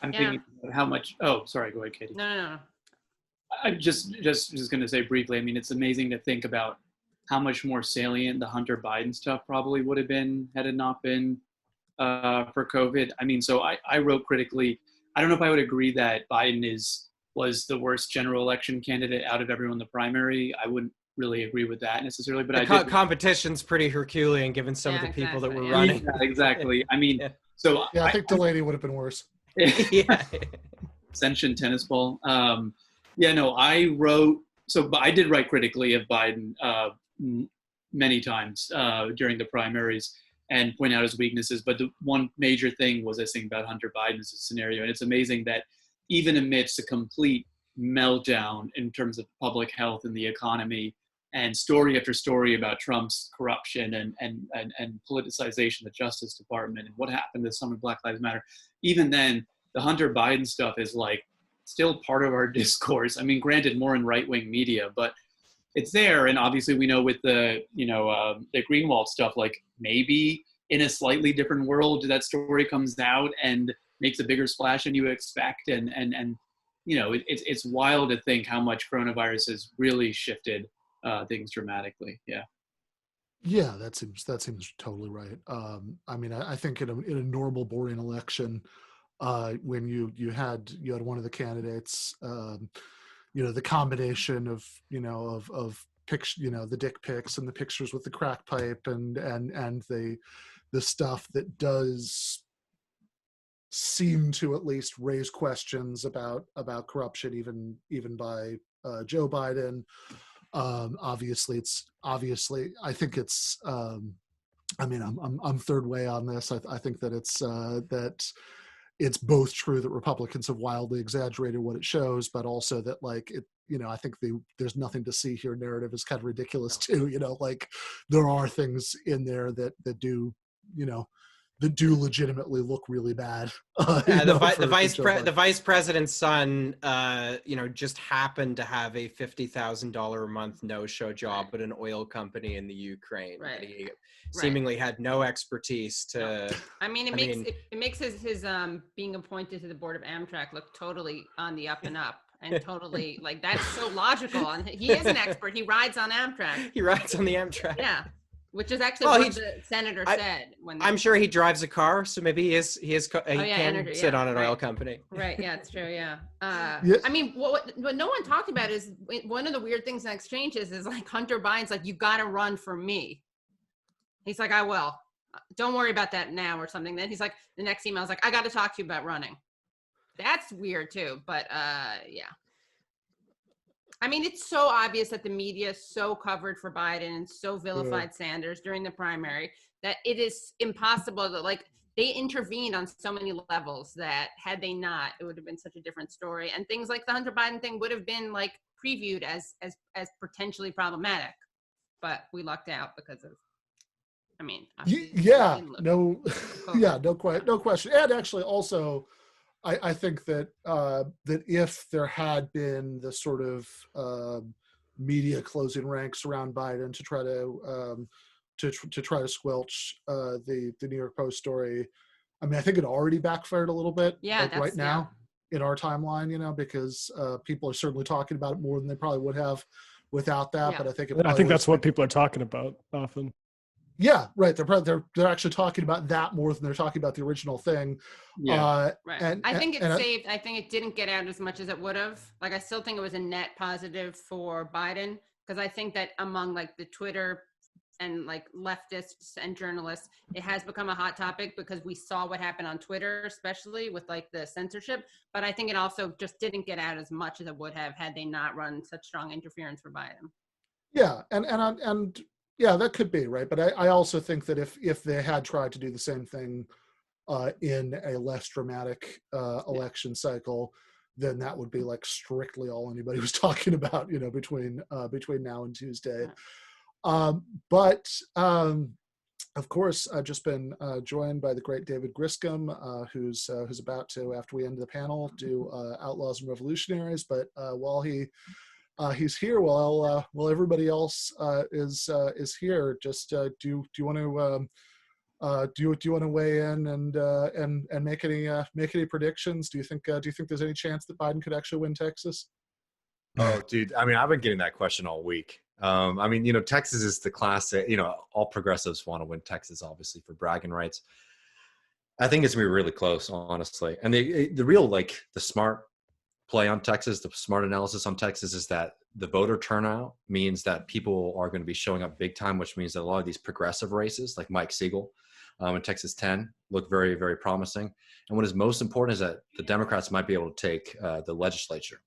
I'm thinking about how much. Oh, sorry. Go ahead, Katie. No. I'm just going to say briefly. I mean, it's amazing to think about how much more salient the Hunter Biden stuff probably would have been had it not been for COVID. I mean, so I wrote critically. I don't know if I would agree that Biden was the worst general election candidate out of everyone in the primary. I wouldn't really agree with that necessarily, but the competition's pretty Herculean given some of the people that were running. Yeah, exactly. I mean, so I think Delaney would have been worse. Yeah. Ascension tennis ball. I wrote, but I did write critically of Biden many times during the primaries and point out his weaknesses. But the one major thing was this thing about Hunter Biden's scenario. And it's amazing that even amidst a complete meltdown in terms of public health and the economy and story after story about Trump's corruption and politicization of the Justice Department and what happened this summer, Black Lives Matter, even then, the Hunter Biden stuff is still part of our discourse. I mean, granted, more in right-wing media, but it's there. And obviously we know with the Greenwald stuff, maybe in a slightly different world, that story comes out and makes a bigger splash than you expect. And it's wild to think how much coronavirus has really shifted things dramatically. Yeah, that seems totally right. I think in a normal, boring election, when you had one of the candidates, the combination of the dick pics and the pictures with the crack pipe and the stuff that does seem to at least raise questions about corruption, even by Joe Biden. Obviously, I think it's. I'm third way on this. I think that it's both true that Republicans have wildly exaggerated what it shows, but also that I think there's nothing to see here narrative is kind of ridiculous too. There are things in there that do that do legitimately look really bad. The vice president's son, just happened to have a $50,000 a month no-show job at an oil company in the Ukraine. Right. That he seemingly had no expertise to. It makes his being appointed to the board of Amtrak look totally on the up and up. And totally, like, that's so logical. And he is an expert. He rides on Amtrak. He rides on the Amtrak. Yeah, which is actually what the senator said. I'm sure he drives a car, so maybe he can sit on an oil company. Right. Yeah, it's true. Yeah. Yeah. I mean, what no one talked about is one of the weird things in exchanges is like Hunter Biden's like, you got to run for me. He's like, I will. Don't worry about that now or something. Then he's like, the next email is like, I got to talk to you about running. That's weird too, but yeah. I mean, it's so obvious that the media is so covered for Biden and so vilified Sanders during the primary that it is impossible that, like, they intervened on so many levels that had they not, it would have been such a different story. And things like the Hunter Biden thing would have been like previewed as potentially problematic, but we lucked out because of, I mean, no question. And actually also, I think that that if there had been the sort of media closing ranks around Biden to try to squelch the New York Post story, I mean, I think it already backfired a little bit. Yeah, right now in our timeline, because people are certainly talking about it more than they probably would have without that. Yeah. But I think that's what people are talking about often. Yeah, right. They're actually talking about that more than they're talking about the original thing. Yeah, right. And I think saved. I think it didn't get out as much as it would have. Like, I still think it was a net positive for Biden, because I think that among like the Twitter and like leftists and journalists, it has become a hot topic because we saw what happened on Twitter, especially with like the censorship. But I think it also just didn't get out as much as it would have had they not run such strong interference for Biden. Yeah, and yeah, that could be right. But I also think that if they had tried to do the same thing in a less dramatic election cycle, then that would be like strictly all anybody was talking about, between now and Tuesday. But of course, I've just been joined by the great David Griscom, who's about to, after we end the panel, do Outlaws and Revolutionaries. But while he's here, while everybody else is here, just do you want to weigh in and make any predictions? Do you think there's any chance that Biden could actually win Texas? Oh, dude. I mean, I've been getting that question all week. I mean, Texas is the classic, all progressives want to win Texas, obviously, for bragging rights. I think it's going to be really close, honestly. And the real, the smart play on Texas, the smart analysis on Texas is that the voter turnout means that people are going to be showing up big time, which means that a lot of these progressive races, like Mike Siegel in Texas 10, look very, very promising. And what is most important is that the Democrats might be able to take the legislature.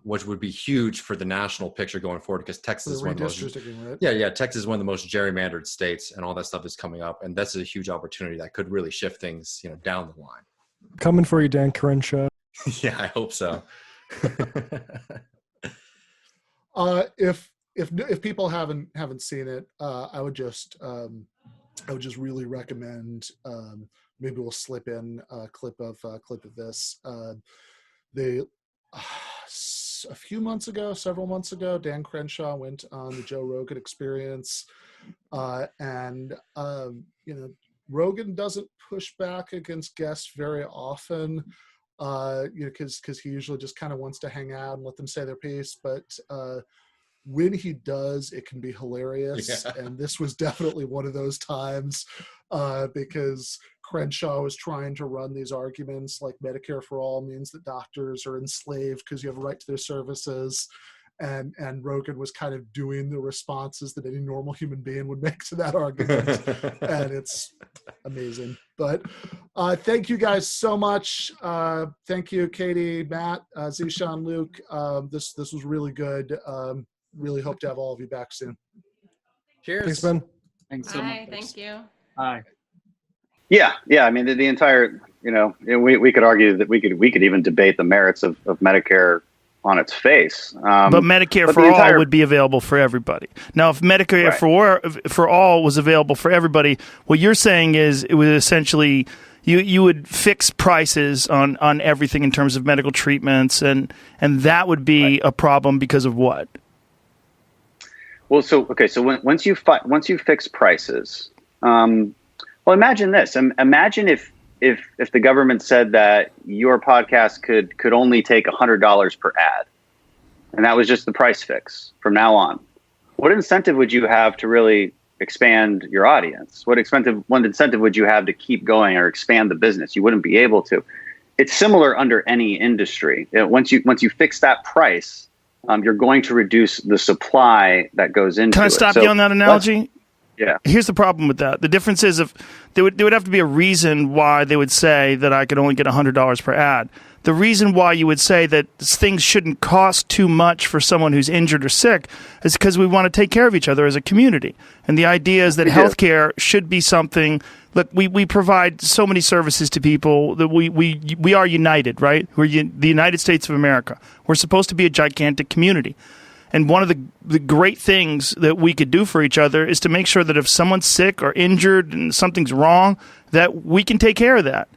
Which would be huge for the national picture going forward, because Texas is one of the most, right? Texas is one of the most gerrymandered states, and all that stuff is coming up, and that's a huge opportunity that could really shift things, down the line. Coming for you, Dan Crenshaw. Yeah, I hope so. If people haven't seen it, I would just really recommend. Maybe we'll slip in a clip of this. Several months ago, Dan Crenshaw went on the Joe Rogan Experience, and Rogan doesn't push back against guests very often, because he usually just kind of wants to hang out and let them say their piece. But when he does, it can be hilarious, and this was definitely one of those times, because Crenshaw was trying to run these arguments like Medicare for all means that doctors are enslaved because you have a right to their services, and Rogan was kind of doing the responses that any normal human being would make to that argument, and it's amazing. But thank you guys so much. Thank you, Katie, Matt, Zishan, Luke. This was really good. Really hope to have all of you back soon. Cheers. Thanks, Ben. Thanks so much. Hi, thank you. Hi. Yeah. I mean, the entire, we could argue that we could even debate the merits of Medicare on its face. But Medicare but for the all entire- would be available for everybody. Now, if Medicare Right. for all was available for everybody, what you're saying is it would essentially you would fix prices on everything in terms of medical treatments, and that would be a problem because of what? Well, so once you fix prices, well, imagine this. Imagine if the government said that your podcast could only take $100 per ad, and that was just the price fix from now on. What incentive would you have to really expand your audience? What incentive would you have to keep going or expand the business? You wouldn't be able to. It's similar under any industry. Once you fix that price, you're going to reduce the supply that goes into it. Can I stop you on that analogy? Yeah. Here's the problem with that. The difference is if there would have to be a reason why they would say that I could only get $100 per ad. The reason why you would say that things shouldn't cost too much for someone who's injured or sick is because we want to take care of each other as a community. And the idea is that healthcare should be something. Look, we provide so many services to people that we are united, right? We're the United States of America. We're supposed to be a gigantic community. And one of the great things that we could do for each other is to make sure that if someone's sick or injured and something's wrong, that we can take care of that.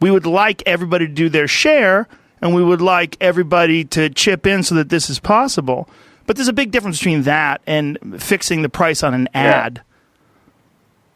We would like everybody to do their share, and we would like everybody to chip in so that this is possible. But there's a big difference between that and fixing the price on an ad.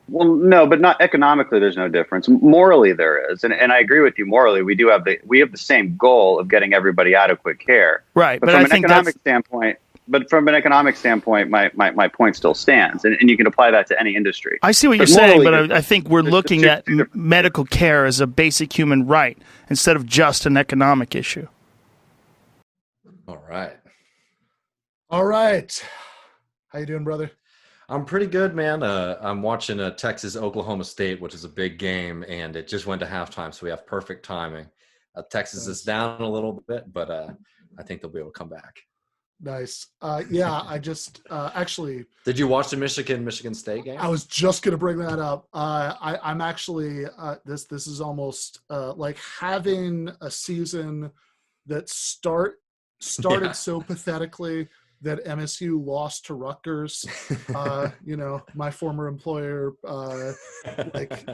Well, no, but not economically. There's no difference. Morally, there is, and I agree with you. Morally, we have the same goal of getting everybody adequate care. Right, but from an economic standpoint. But from an economic standpoint, my point still stands, and you can apply that to any industry. I see what you're saying, but I think we're looking at medical care as a basic human right instead of just an economic issue. All right. How you doing, brother? I'm pretty good, man. I'm watching Texas Oklahoma State, which is a big game, and it just went to halftime, so we have perfect timing. Texas is down a little bit, but I think they'll be able to come back. Nice. I just actually. Did you watch the Michigan State game? I was just going to bring that up. I'm actually this is almost like having a season that started so pathetically that MSU lost to Rutgers. My former employer,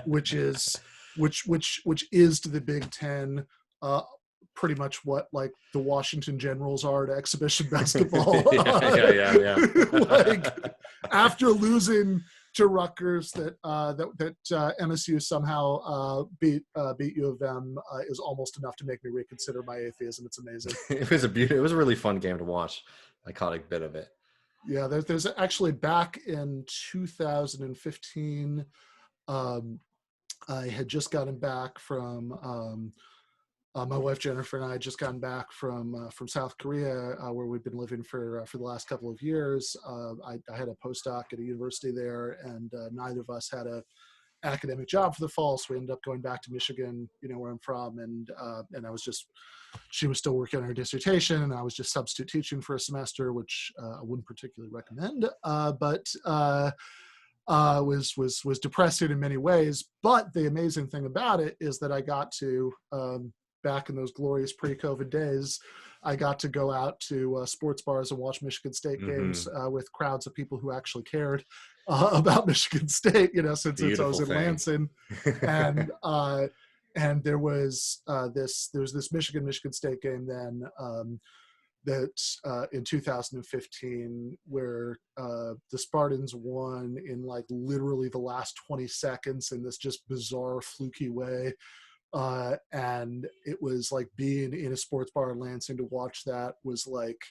which is to the Big Ten. Pretty much what like the Washington Generals are to exhibition basketball. Yeah. Like after losing to Rutgers, that MSU somehow beat U of M is almost enough to make me reconsider my atheism. It's amazing. It was a really fun game to watch. I caught a bit of it. Yeah, there's actually back in 2015. I had just gotten back from. My wife Jennifer and I had just gotten back from South Korea, where we've been living for the last couple of years. I had a postdoc at a university there, and neither of us had a academic job for the fall, so we ended up going back to Michigan, where I'm from, and she was still working on her dissertation, and I was just substitute teaching for a semester, which I wouldn't particularly recommend, but was depressing in many ways. But the amazing thing about it is that I got to back in those glorious pre-COVID days, I got to go out to sports bars and watch Michigan State games with crowds of people who actually cared about Michigan State, since I was in Lansing. And there was this Michigan State game then that in 2015 where the Spartans won in like literally the last 20 seconds in this just bizarre fluky way. And it was like being in a sports bar in Lansing to watch that was like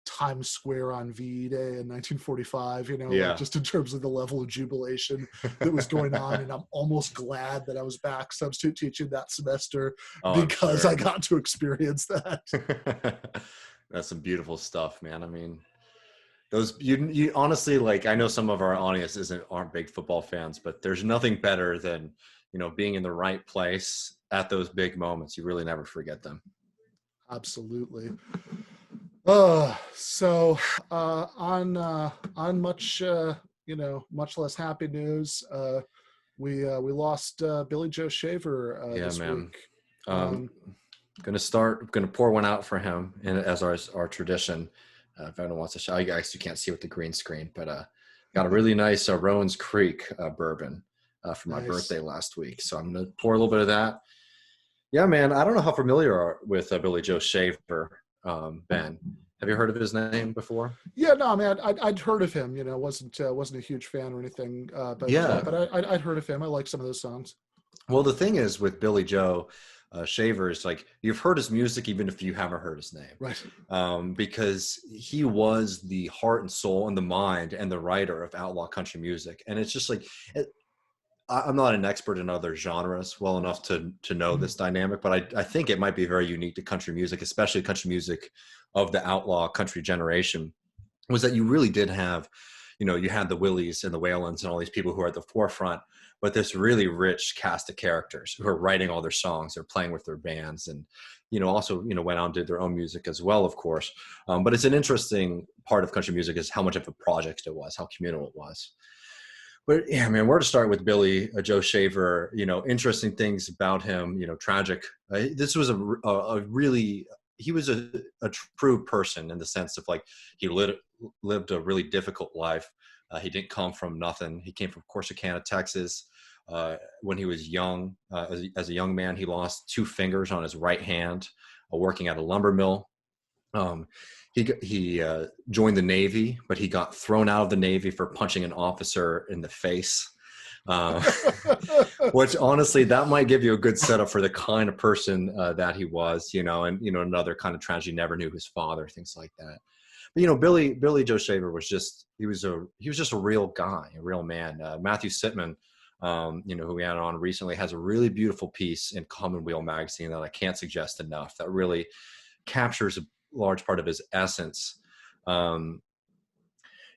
Times Square on VE Day in 1945, like just in terms of the level of jubilation that was going on. And I'm almost glad that I was back substitute teaching that semester because I got to experience that. That's some beautiful stuff, man. I mean, those you honestly, like, I know some of our audience aren't big football fans, but there's nothing better than being in the right place at those big moments. You really never forget them. Absolutely. So on much much less happy news, we lost Billy Joe Shaver this week. Gonna pour one out for him, and as our tradition. If anyone wants to show, I guess you can't see with the green screen, but got a really nice Rowan's Creek bourbon for my birthday last week. So I'm gonna pour a little bit of that. Yeah, man. I don't know how familiar you are with Billy Joe Shaver, Ben. Have you heard of his name before? Yeah, no, man. I'd heard of him. You know, wasn't a huge fan or anything. But I'd heard of him. I like some of those songs. Well, the thing is with Billy Joe Shaver is like you've heard his music even if you haven't heard his name, right? Because he was the heart and soul and the mind and the writer of outlaw country music, and it's just like I'm not an expert in other genres well enough to know this dynamic, but I think it might be very unique to country music, especially country music of the outlaw country generation. Was that you really did have, you know, you had the Willies and the Whalens and all these people who are at the forefront, but this really rich cast of characters who are writing all their songs, they're playing with their bands, and, you know, also, you know, went on and did their own music as well, of course. But it's an interesting part of country music is how much of a project it was, how communal it was. But yeah, man, where to start with Billy Joe Shaver, you know, interesting things about him, you know, tragic. This was he was a true person in the sense of like he lived a really difficult life. He didn't come from nothing. He came from Corsicana, Texas. When he was young, as a young man, he lost 2 fingers on his right hand working at a lumber mill. He joined the Navy, but he got thrown out of the Navy for punching an officer in the face. Which honestly, that might give you a good setup for the kind of person that he was, you know, and, you know, another kind of tragedy, never knew his father, things like that. But, you know, Billy Joe Shaver was just, he was just a real guy, a real man. Matthew Sitman, you know, who we had on recently, has a really beautiful piece in Commonweal magazine that I can't suggest enough, that really captures a large part of his essence. You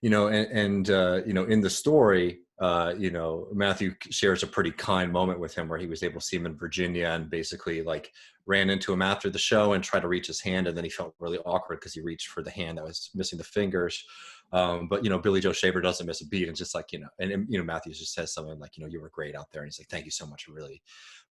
know, and you know, in the story, you know, Matthew shares a pretty kind moment with him where he was able to see him in Virginia and basically like ran into him after the show and tried to reach his hand. And then he felt really awkward because he reached for the hand that was missing the fingers. But, you know, Billy Joe Shaver doesn't miss a beat. And just like, you know, and, you know, Matthew just says something like, you know, you were great out there. And he's like, thank you so much. It really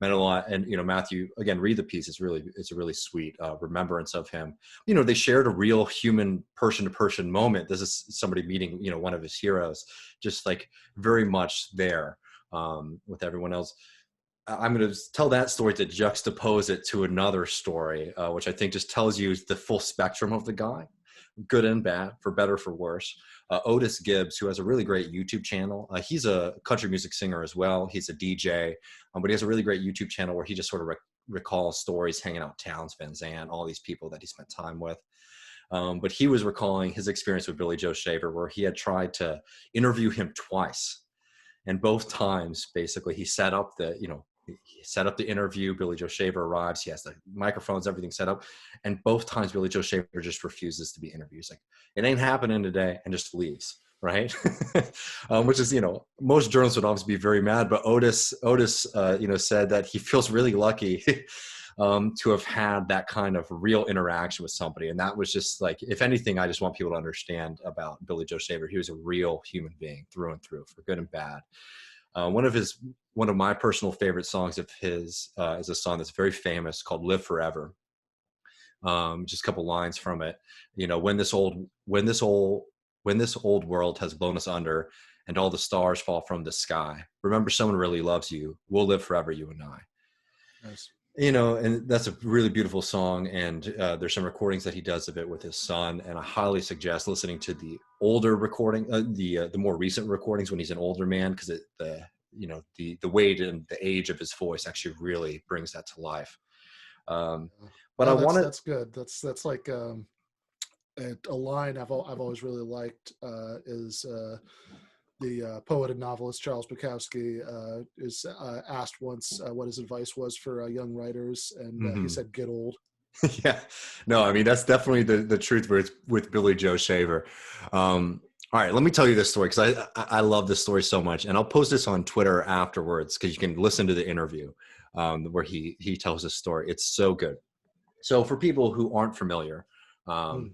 meant a lot. And, you know, Matthew, again, read the piece. It's a really sweet remembrance of him. You know, they shared a real human person to person moment. This is somebody meeting, you know, one of his heroes, just like very much there with everyone else. I'm going to tell that story to juxtapose it to another story, which I think just tells you the full spectrum of the guy, good and bad, for better, for worse. Otis Gibbs, who has a really great YouTube channel. He's a country music singer as well. He's a DJ, but he has a really great YouTube channel where he just sort of recalls stories hanging out Towns, Van Zandt, all these people that he spent time with. But he was recalling his experience with Billy Joe Shaver, where he had tried to interview him twice. And both times, basically, he set up the interview. Billy Joe Shaver arrives. He has the microphones, everything set up. And both times, Billy Joe Shaver just refuses to be interviewed. He's like, it ain't happening today, and just leaves, right? Which is, you know, most journalists would obviously be very mad. But Otis, you know, said that he feels really lucky to have had that kind of real interaction with somebody. And that was just like, if anything, I just want people to understand about Billy Joe Shaver. He was a real human being through and through, for good and bad. One of my personal favorite songs of his is a song that's very famous called "Live Forever." Just a couple lines from it. You know, when this old world has blown us under, and all the stars fall from the sky, remember someone really loves you. We'll live forever, you and I. Nice. You know, and that's a really beautiful song. And there's some recordings that he does of it with his son. And I highly suggest listening to the older recording, the more recent recordings when he's an older man, because the weight and the age of his voice actually really brings that to life. But that's good. That's like a line I've always really liked is the poet and novelist Charles Bukowski is asked once what his advice was for young writers, and he said, "Get old." Yeah, no, I mean that's definitely the truth with Billy Joe Shaver. All right, let me tell you this story because I love this story so much, and I'll post this on Twitter afterwards because you can listen to the interview where he tells this story. It's so good. So for people who aren't familiar, oh man,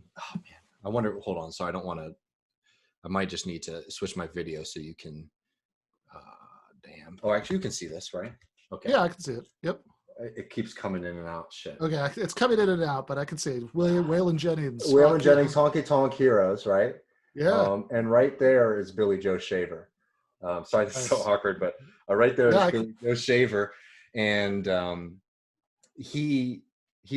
I wonder. Hold on, so I don't want to. I might just need to switch my video so you can, damn. Oh, actually you can see this, right? Okay. Yeah, I can see it. Yep. It keeps coming in and out. Shit. Okay, it's coming in and out, but I can see it. Waylon Jennings. Waylon Jennings, Honky Tonk Heroes, right? Yeah. And right there is Billy Joe Shaver. Sorry, this is so Nice. awkward, but right there is Yeah, Billy Joe Shaver, and he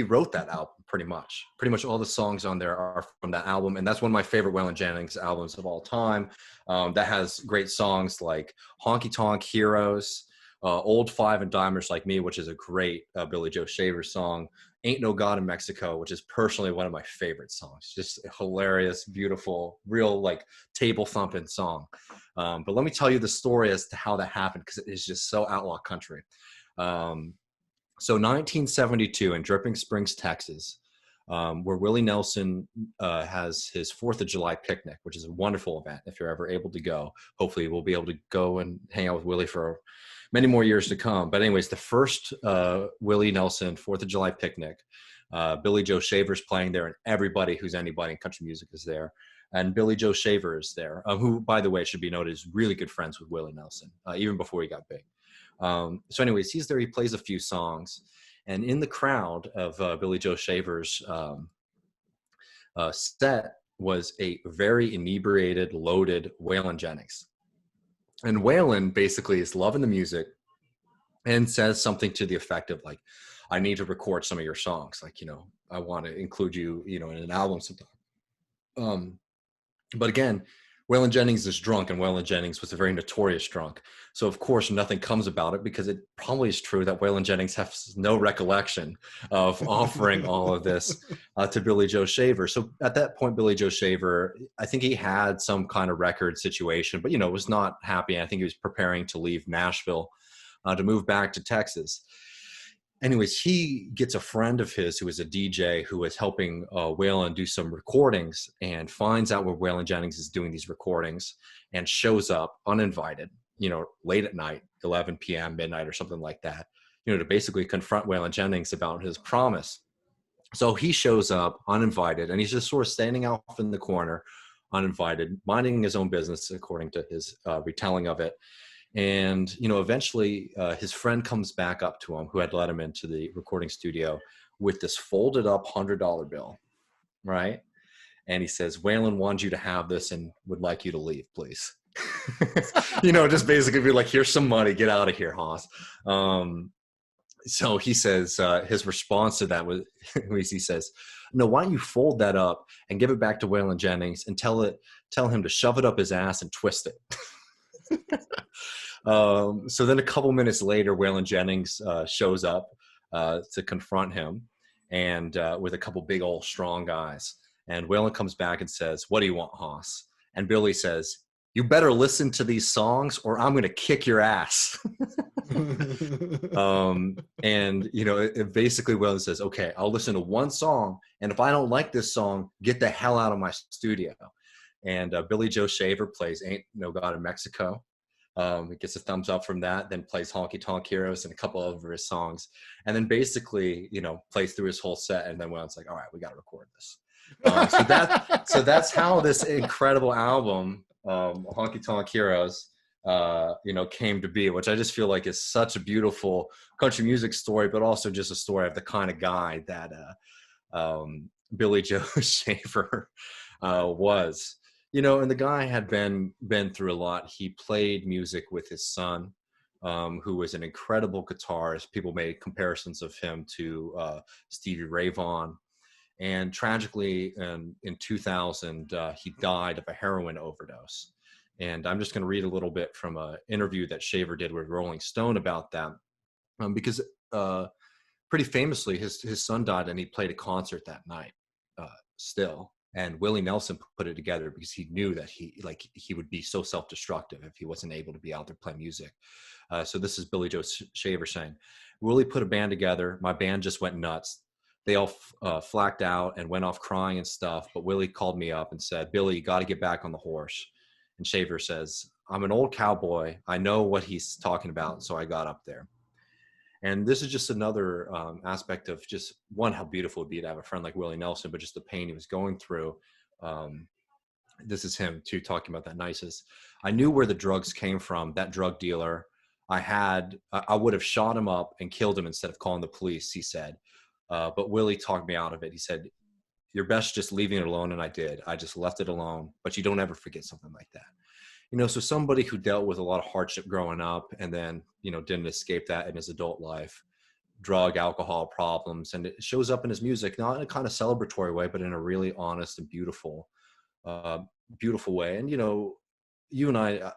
wrote that album pretty much. Pretty much all the songs on there are from that album, and that's one of my favorite Waylon Jennings albums of all time. That has great songs like Honky Tonk Heroes, Old Five and Dimers Like Me, which is a great Billy Joe Shaver song. Ain't No God in Mexico, which is personally one of my favorite songs. Just a hilarious, beautiful, real like table thumping song. But let me tell you the story as to how that happened, because it is just so outlaw country. So 1972 in Dripping Springs, Texas, where Willie Nelson has his 4th of July picnic, which is a wonderful event if you're ever able to go. Hopefully we'll be able to go and hang out with Willie for many more years to come. But anyways, the first Willie Nelson 4th of July picnic, Billy Joe Shaver's playing there, and everybody who's anybody in country music is there. And Billy Joe Shaver is there, who, by the way, should be noted, is really good friends with Willie Nelson, even before he got big. So anyways, he's there, he plays a few songs, and in the crowd of Billy Joe Shaver's set was a very inebriated, loaded Waylon Jennings. And Waylon basically is loving the music and says something to the effect of like, I need to record some of your songs. Like, I want to include you, in an album sometime. But again, Waylon Jennings is drunk, and Waylon Jennings was a very notorious drunk. So of course nothing comes about it, because it probably is true that Waylon Jennings has no recollection of offering all of this to Billy Joe Shaver. So at that point, Billy Joe Shaver, I think he had some kind of record situation, but was not happy. I think he was preparing to leave Nashville to move back to Texas. Anyways, he gets a friend of his who is a DJ who is helping Waylon do some recordings, and finds out where Waylon Jennings is doing these recordings, and shows up uninvited, late at night, 11 p.m., midnight or something like that, to basically confront Waylon Jennings about his promise. So he shows up uninvited, and he's just sort of standing off in the corner, uninvited, minding his own business, according to his retelling of it. And, eventually his friend comes back up to him, who had let him into the recording studio, with this folded up $100 bill, right? And he says, Waylon wanted you to have this and would like you to leave, please. Just basically be like, here's some money, get out of here, Haas. So he says, his response to that was, he says, no, why don't you fold that up and give it back to Waylon Jennings and tell him to shove it up his ass and twist it. So then a couple minutes later, Waylon Jennings shows up to confront him, and with a couple big old strong guys. And Waylon comes back and says, what do you want, Haas? And Billy says, you better listen to these songs or I'm going to kick your ass. And, it basically Waylon says, okay, I'll listen to one song, and if I don't like this song, get the hell out of my studio. And Billy Joe Shaver plays Ain't No God in Mexico. He gets a thumbs up from that, then plays Honky Tonk Heroes and a couple of his songs, and then basically, plays through his whole set. And then Waylon's like, all right, we got to record this. So that's how this incredible album, Honky Tonk Heroes, came to be, which I just feel like is such a beautiful country music story, but also just a story of the kind of guy that Billy Joe Shaver was. And the guy had been through a lot. He played music with his son, who was an incredible guitarist. People made comparisons of him to Stevie Ray Vaughan. And tragically, in 2000, he died of a heroin overdose. And I'm just going to read a little bit from an interview that Shaver did with Rolling Stone about that, because pretty famously, his son died, and he played a concert that night still. And Willie Nelson put it together because he knew that he would be so self-destructive if he wasn't able to be out there playing music. So this is Billy Joe Shaver saying, Willie put a band together. My band just went nuts. They all flacked out and went off crying and stuff. But Willie called me up and said, Billy, you got to get back on the horse. And Shaver says, I'm an old cowboy. I know what he's talking about. So I got up there. And this is just another aspect of just, one, how beautiful it would be to have a friend like Willie Nelson, but just the pain he was going through. This is him, too, talking about that nicest. I knew where the drugs came from, that drug dealer. I would have shot him up and killed him instead of calling the police, he said. But Willie talked me out of it. He said, you're best just leaving it alone. And I did. I just left it alone. But you don't ever forget something like that. You know, so somebody who dealt with a lot of hardship growing up and then, you know, didn't escape that in his adult life, drug, alcohol problems, and it shows up in his music, not in a kind of celebratory way, but in a really honest and beautiful way. And, you know, you and I,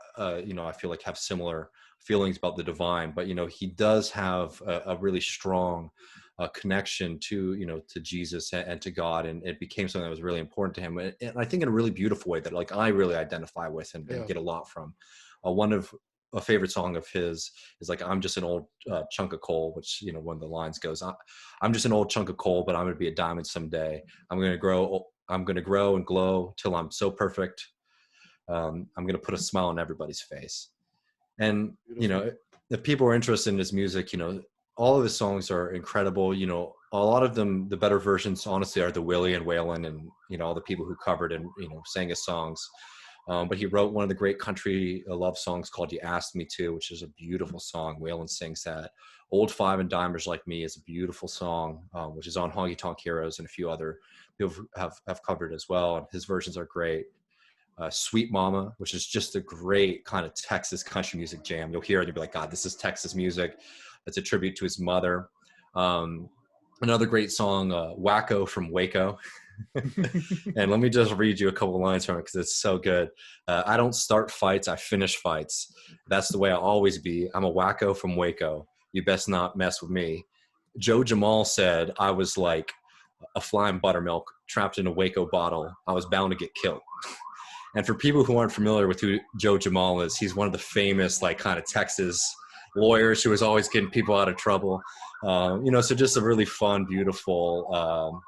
you know, I feel like have similar feelings about the divine, but, you know, he does have a really strong connection to, you know, to Jesus and to God. And it became something that was really important to him. And I think in a really beautiful way that like I really identify with and get a lot from. One of a favorite song of his is like, I'm just an old chunk of coal, which, you know, one of the lines goes, I'm just an old chunk of coal, but I'm going to be a diamond someday. I'm going to grow and glow till I'm so perfect. I'm going to put a smile on everybody's face. And, you know, if people are interested in his music, you know, all of his songs are incredible. You know, a lot of them, the better versions, honestly, are the Willie and Waylon and, you know, all the people who covered and, you know, sang his songs. But he wrote one of the great country love songs called You Asked Me To, which is a beautiful song. Waylon sings that. Old Five and Dimers Like Me is a beautiful song, which is on Honky Tonk Heroes, and a few other people have covered as well. And his versions are great. Sweet Mama, which is just a great kind of Texas country music jam. You'll hear it and you'll be like, God, this is Texas music. It's a tribute to his mother. Another great song, Wacko from Waco. And let me just read you a couple of lines from it because it's so good. I don't start fights, I finish fights. That's the way I'll always be. I'm a wacko from Waco. You best not mess with me. Joe Jamal said I was like a flying buttermilk trapped in a Waco bottle. I was bound to get killed. And for people who aren't familiar with who Joe Jamal is, he's one of the famous, like, kind of Texas lawyers who was always getting people out of trouble. You know, so just a really fun, beautiful,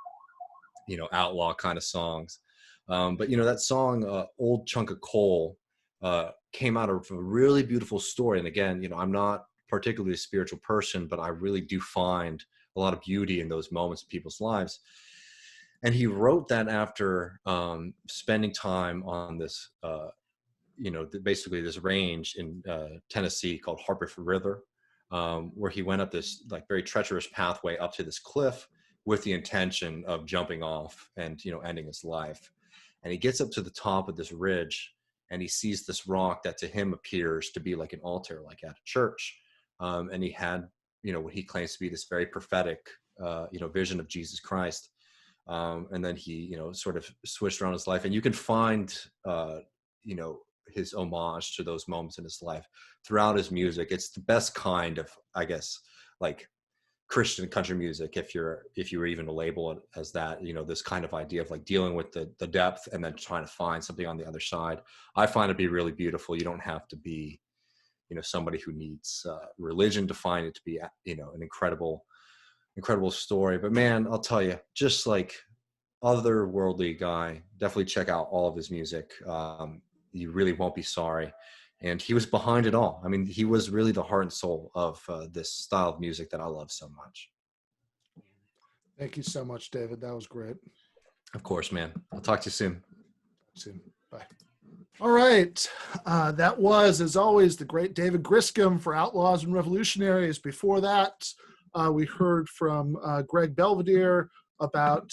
you know, outlaw kind of songs. But, you know, that song, Old Chunk of Coal, came out of a really beautiful story. And again, you know, I'm not particularly a spiritual person, but I really do find a lot of beauty in those moments in people's lives. And he wrote that after spending time on this, you know, basically this range in Tennessee called Harperford River, where he went up this like very treacherous pathway up to this cliff with the intention of jumping off and, you know, ending his life. And he gets up to the top of this ridge and he sees this rock that to him appears to be like an altar, like at a church. And he had, you know, what he claims to be this very prophetic, you know, vision of Jesus Christ. And then he, you know, sort of switched around his life. And you can find, you know, his homage to those moments in his life throughout his music. It's the best kind of, I guess, like Christian country music, if you were even to label it as that, you know, this kind of idea of like dealing with the depth and then trying to find something on the other side. I find it to be really beautiful. You don't have to be, you know, somebody who needs religion to find it to be, you know, an incredible story. But man, I'll tell you, just like otherworldly guy, definitely check out all of his music. You really won't be sorry. And he was behind it all. I mean, he was really the heart and soul of this style of music that I love so much. Thank you so much, David. That was great. Of course, man. I'll talk to you soon. Bye. All right. That was, as always, the great David Griscom for Outlaws and Revolutionaries. Before that, we heard from Greg Belvedere about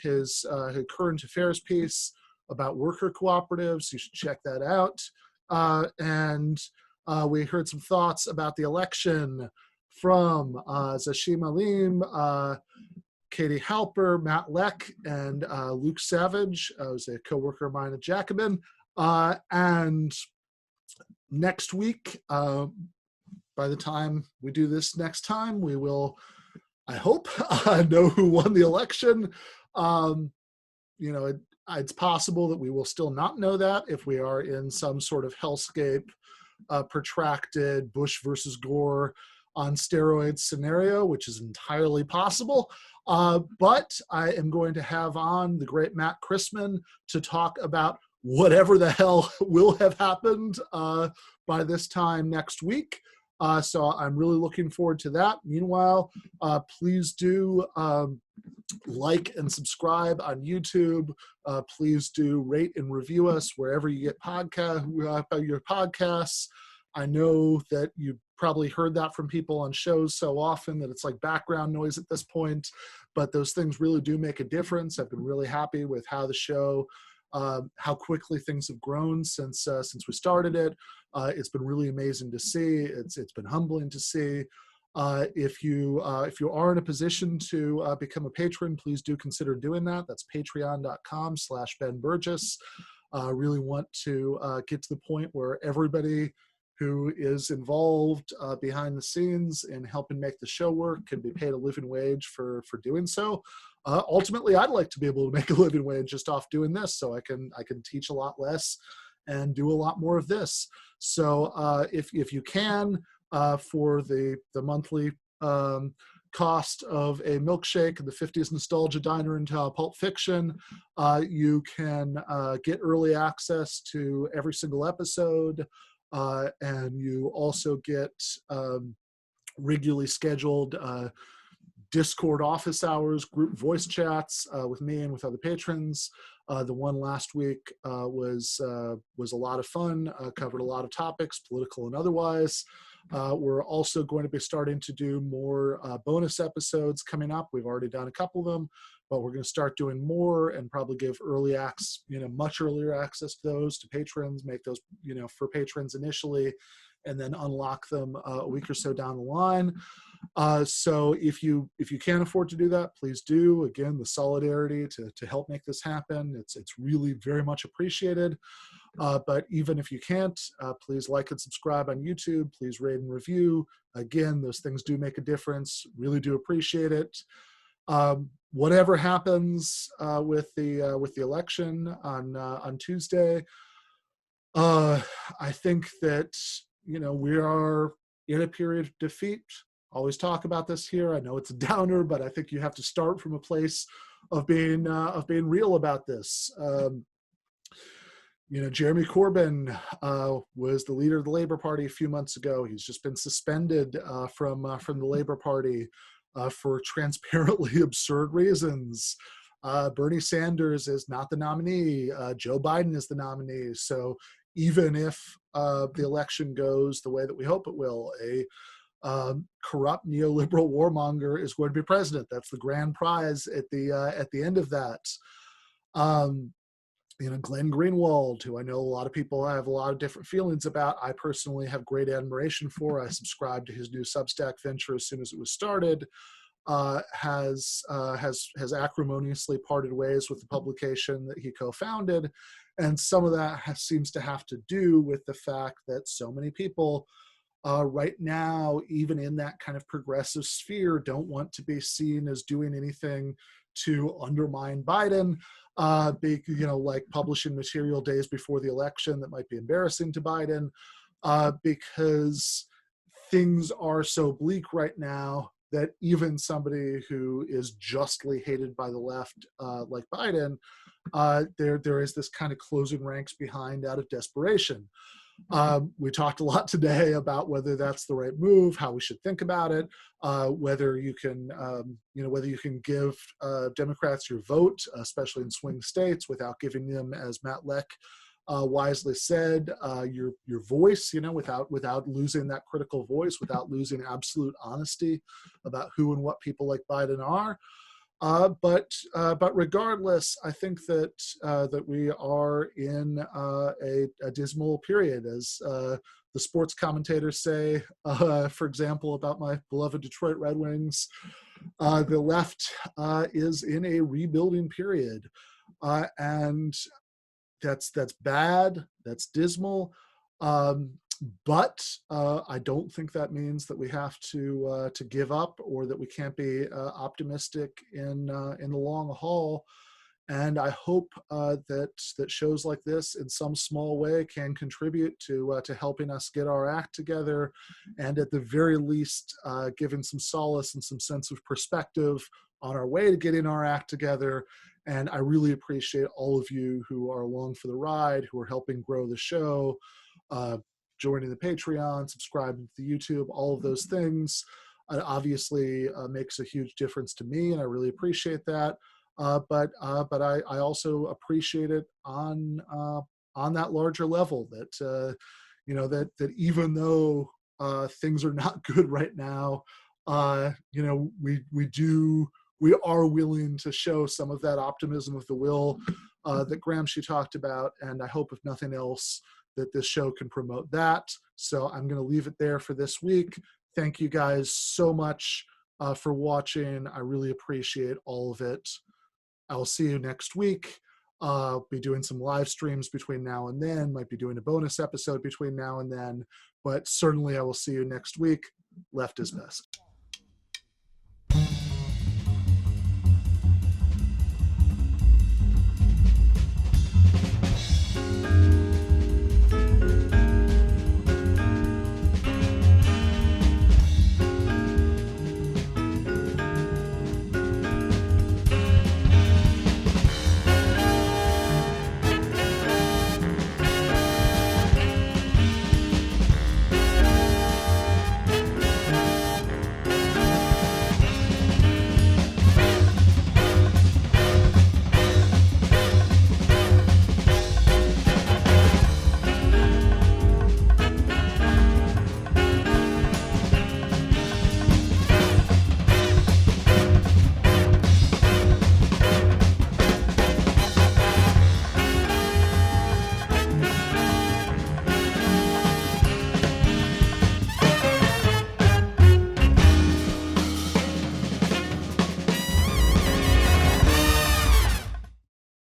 his current affairs piece about worker cooperatives. You should check that out. And we heard some thoughts about the election from Zashim Alim, Katie Halper, Matt Leck, and Luke Savage, who's a co-worker of mine at Jacobin. And next week, by the time we do this next time, we will, I hope, know who won the election. You know, it's possible that we will still not know that if we are in some sort of hellscape, protracted Bush versus Gore on steroids scenario, which is entirely possible. But I am going to have on the great Matt Chrisman to talk about whatever the hell will have happened by this time next week. So I'm really looking forward to that. Meanwhile, please do like and subscribe on YouTube. Please do rate and review us wherever you get your podcasts. I know that you probably heard that from people on shows so often that it's like background noise at this point, but those things really do make a difference. I've been really happy with how the show, how quickly things have grown since we started it. It's been really amazing to see. It's been humbling to see. If you are in a position to become a patron, please do consider doing that. That's patreon.com/Ben Burgis. Really want to get to the point where everybody who is involved behind the scenes in helping make the show work can be paid a living wage for doing so. Ultimately, I'd like to be able to make a living wage just off doing this, so I can teach a lot less and do a lot more of this. So if you can, for the monthly cost of a milkshake in the 50s Nostalgia Diner in Pulp Fiction, you can get early access to every single episode, and you also get regularly scheduled Discord office hours, group voice chats with me and with other patrons. The one last week was a lot of fun, covered a lot of topics, political and otherwise. We're also going to be starting to do more bonus episodes coming up. We've already done a couple of them, but we're going to start doing more and probably give early access, much earlier access to those to patrons, make those, for patrons initially, and then unlock them a week or so down the line. So if you can't afford to do that, please do. Again, the solidarity to help make this happen, it's really very much appreciated. But even if you can't, please like and subscribe on YouTube. Please rate and review. Again, those things do make a difference. Really do appreciate it. Whatever happens with the election on Tuesday, I think that we are in a period of defeat. Always talk about this here. I know it's a downer, but I think you have to start from a place of being real about this. Jeremy Corbyn was the leader of the Labour Party a few months ago. He's just been suspended from the Labour Party for transparently absurd reasons. Bernie Sanders is not the nominee. Joe Biden is the nominee. So even if the election goes the way that we hope it will, a corrupt neoliberal warmonger is going to be president. That's the grand prize at the end of that. Glenn Greenwald, who I know a lot of people have a lot of different feelings about, I personally have great admiration for. I subscribed to his new Substack venture as soon as it was started. Has acrimoniously parted ways with the publication that he co-founded, and some of that seems to have to do with the fact that so many people right now, even in that kind of progressive sphere, don't want to be seen as doing anything to undermine Biden, like publishing material days before the election that might be embarrassing to Biden, because things are so bleak right now that even somebody who is justly hated by the left, like Biden, there is this kind of closing ranks behind out of desperation. We talked a lot today about whether that's the right move, how we should think about it, whether you can give Democrats your vote, especially in swing states, without giving them, as Matt Leck wisely said, your voice, without losing that critical voice, without losing absolute honesty about who and what people like Biden are. But regardless, I think that we are in a dismal period, as the sports commentators say. For example, about my beloved Detroit Red Wings, the left is in a rebuilding period, and that's bad. That's dismal. But I don't think that means that we have to give up, or that we can't be optimistic in the long haul. And I hope that shows like this, in some small way, can contribute to helping us get our act together, and at the very least, giving some solace and some sense of perspective on our way to getting our act together. And I really appreciate all of you who are along for the ride, who are helping grow the show, joining the Patreon, subscribing to the YouTube, all of those things. It obviously makes a huge difference to me, and I really appreciate that. But I also appreciate it on that larger level, that that even though things are not good right now. You know, we are willing to show some of that optimism of the will that Gramsci talked about, and I hope, if nothing else, that this show can promote that. So I'm going to leave it there for this week. Thank you guys so much for watching. I really appreciate all of it. I'll see you next week. Be doing some live streams between now and then, might be doing a bonus episode between now and then, but certainly I will see you next week. Left is best.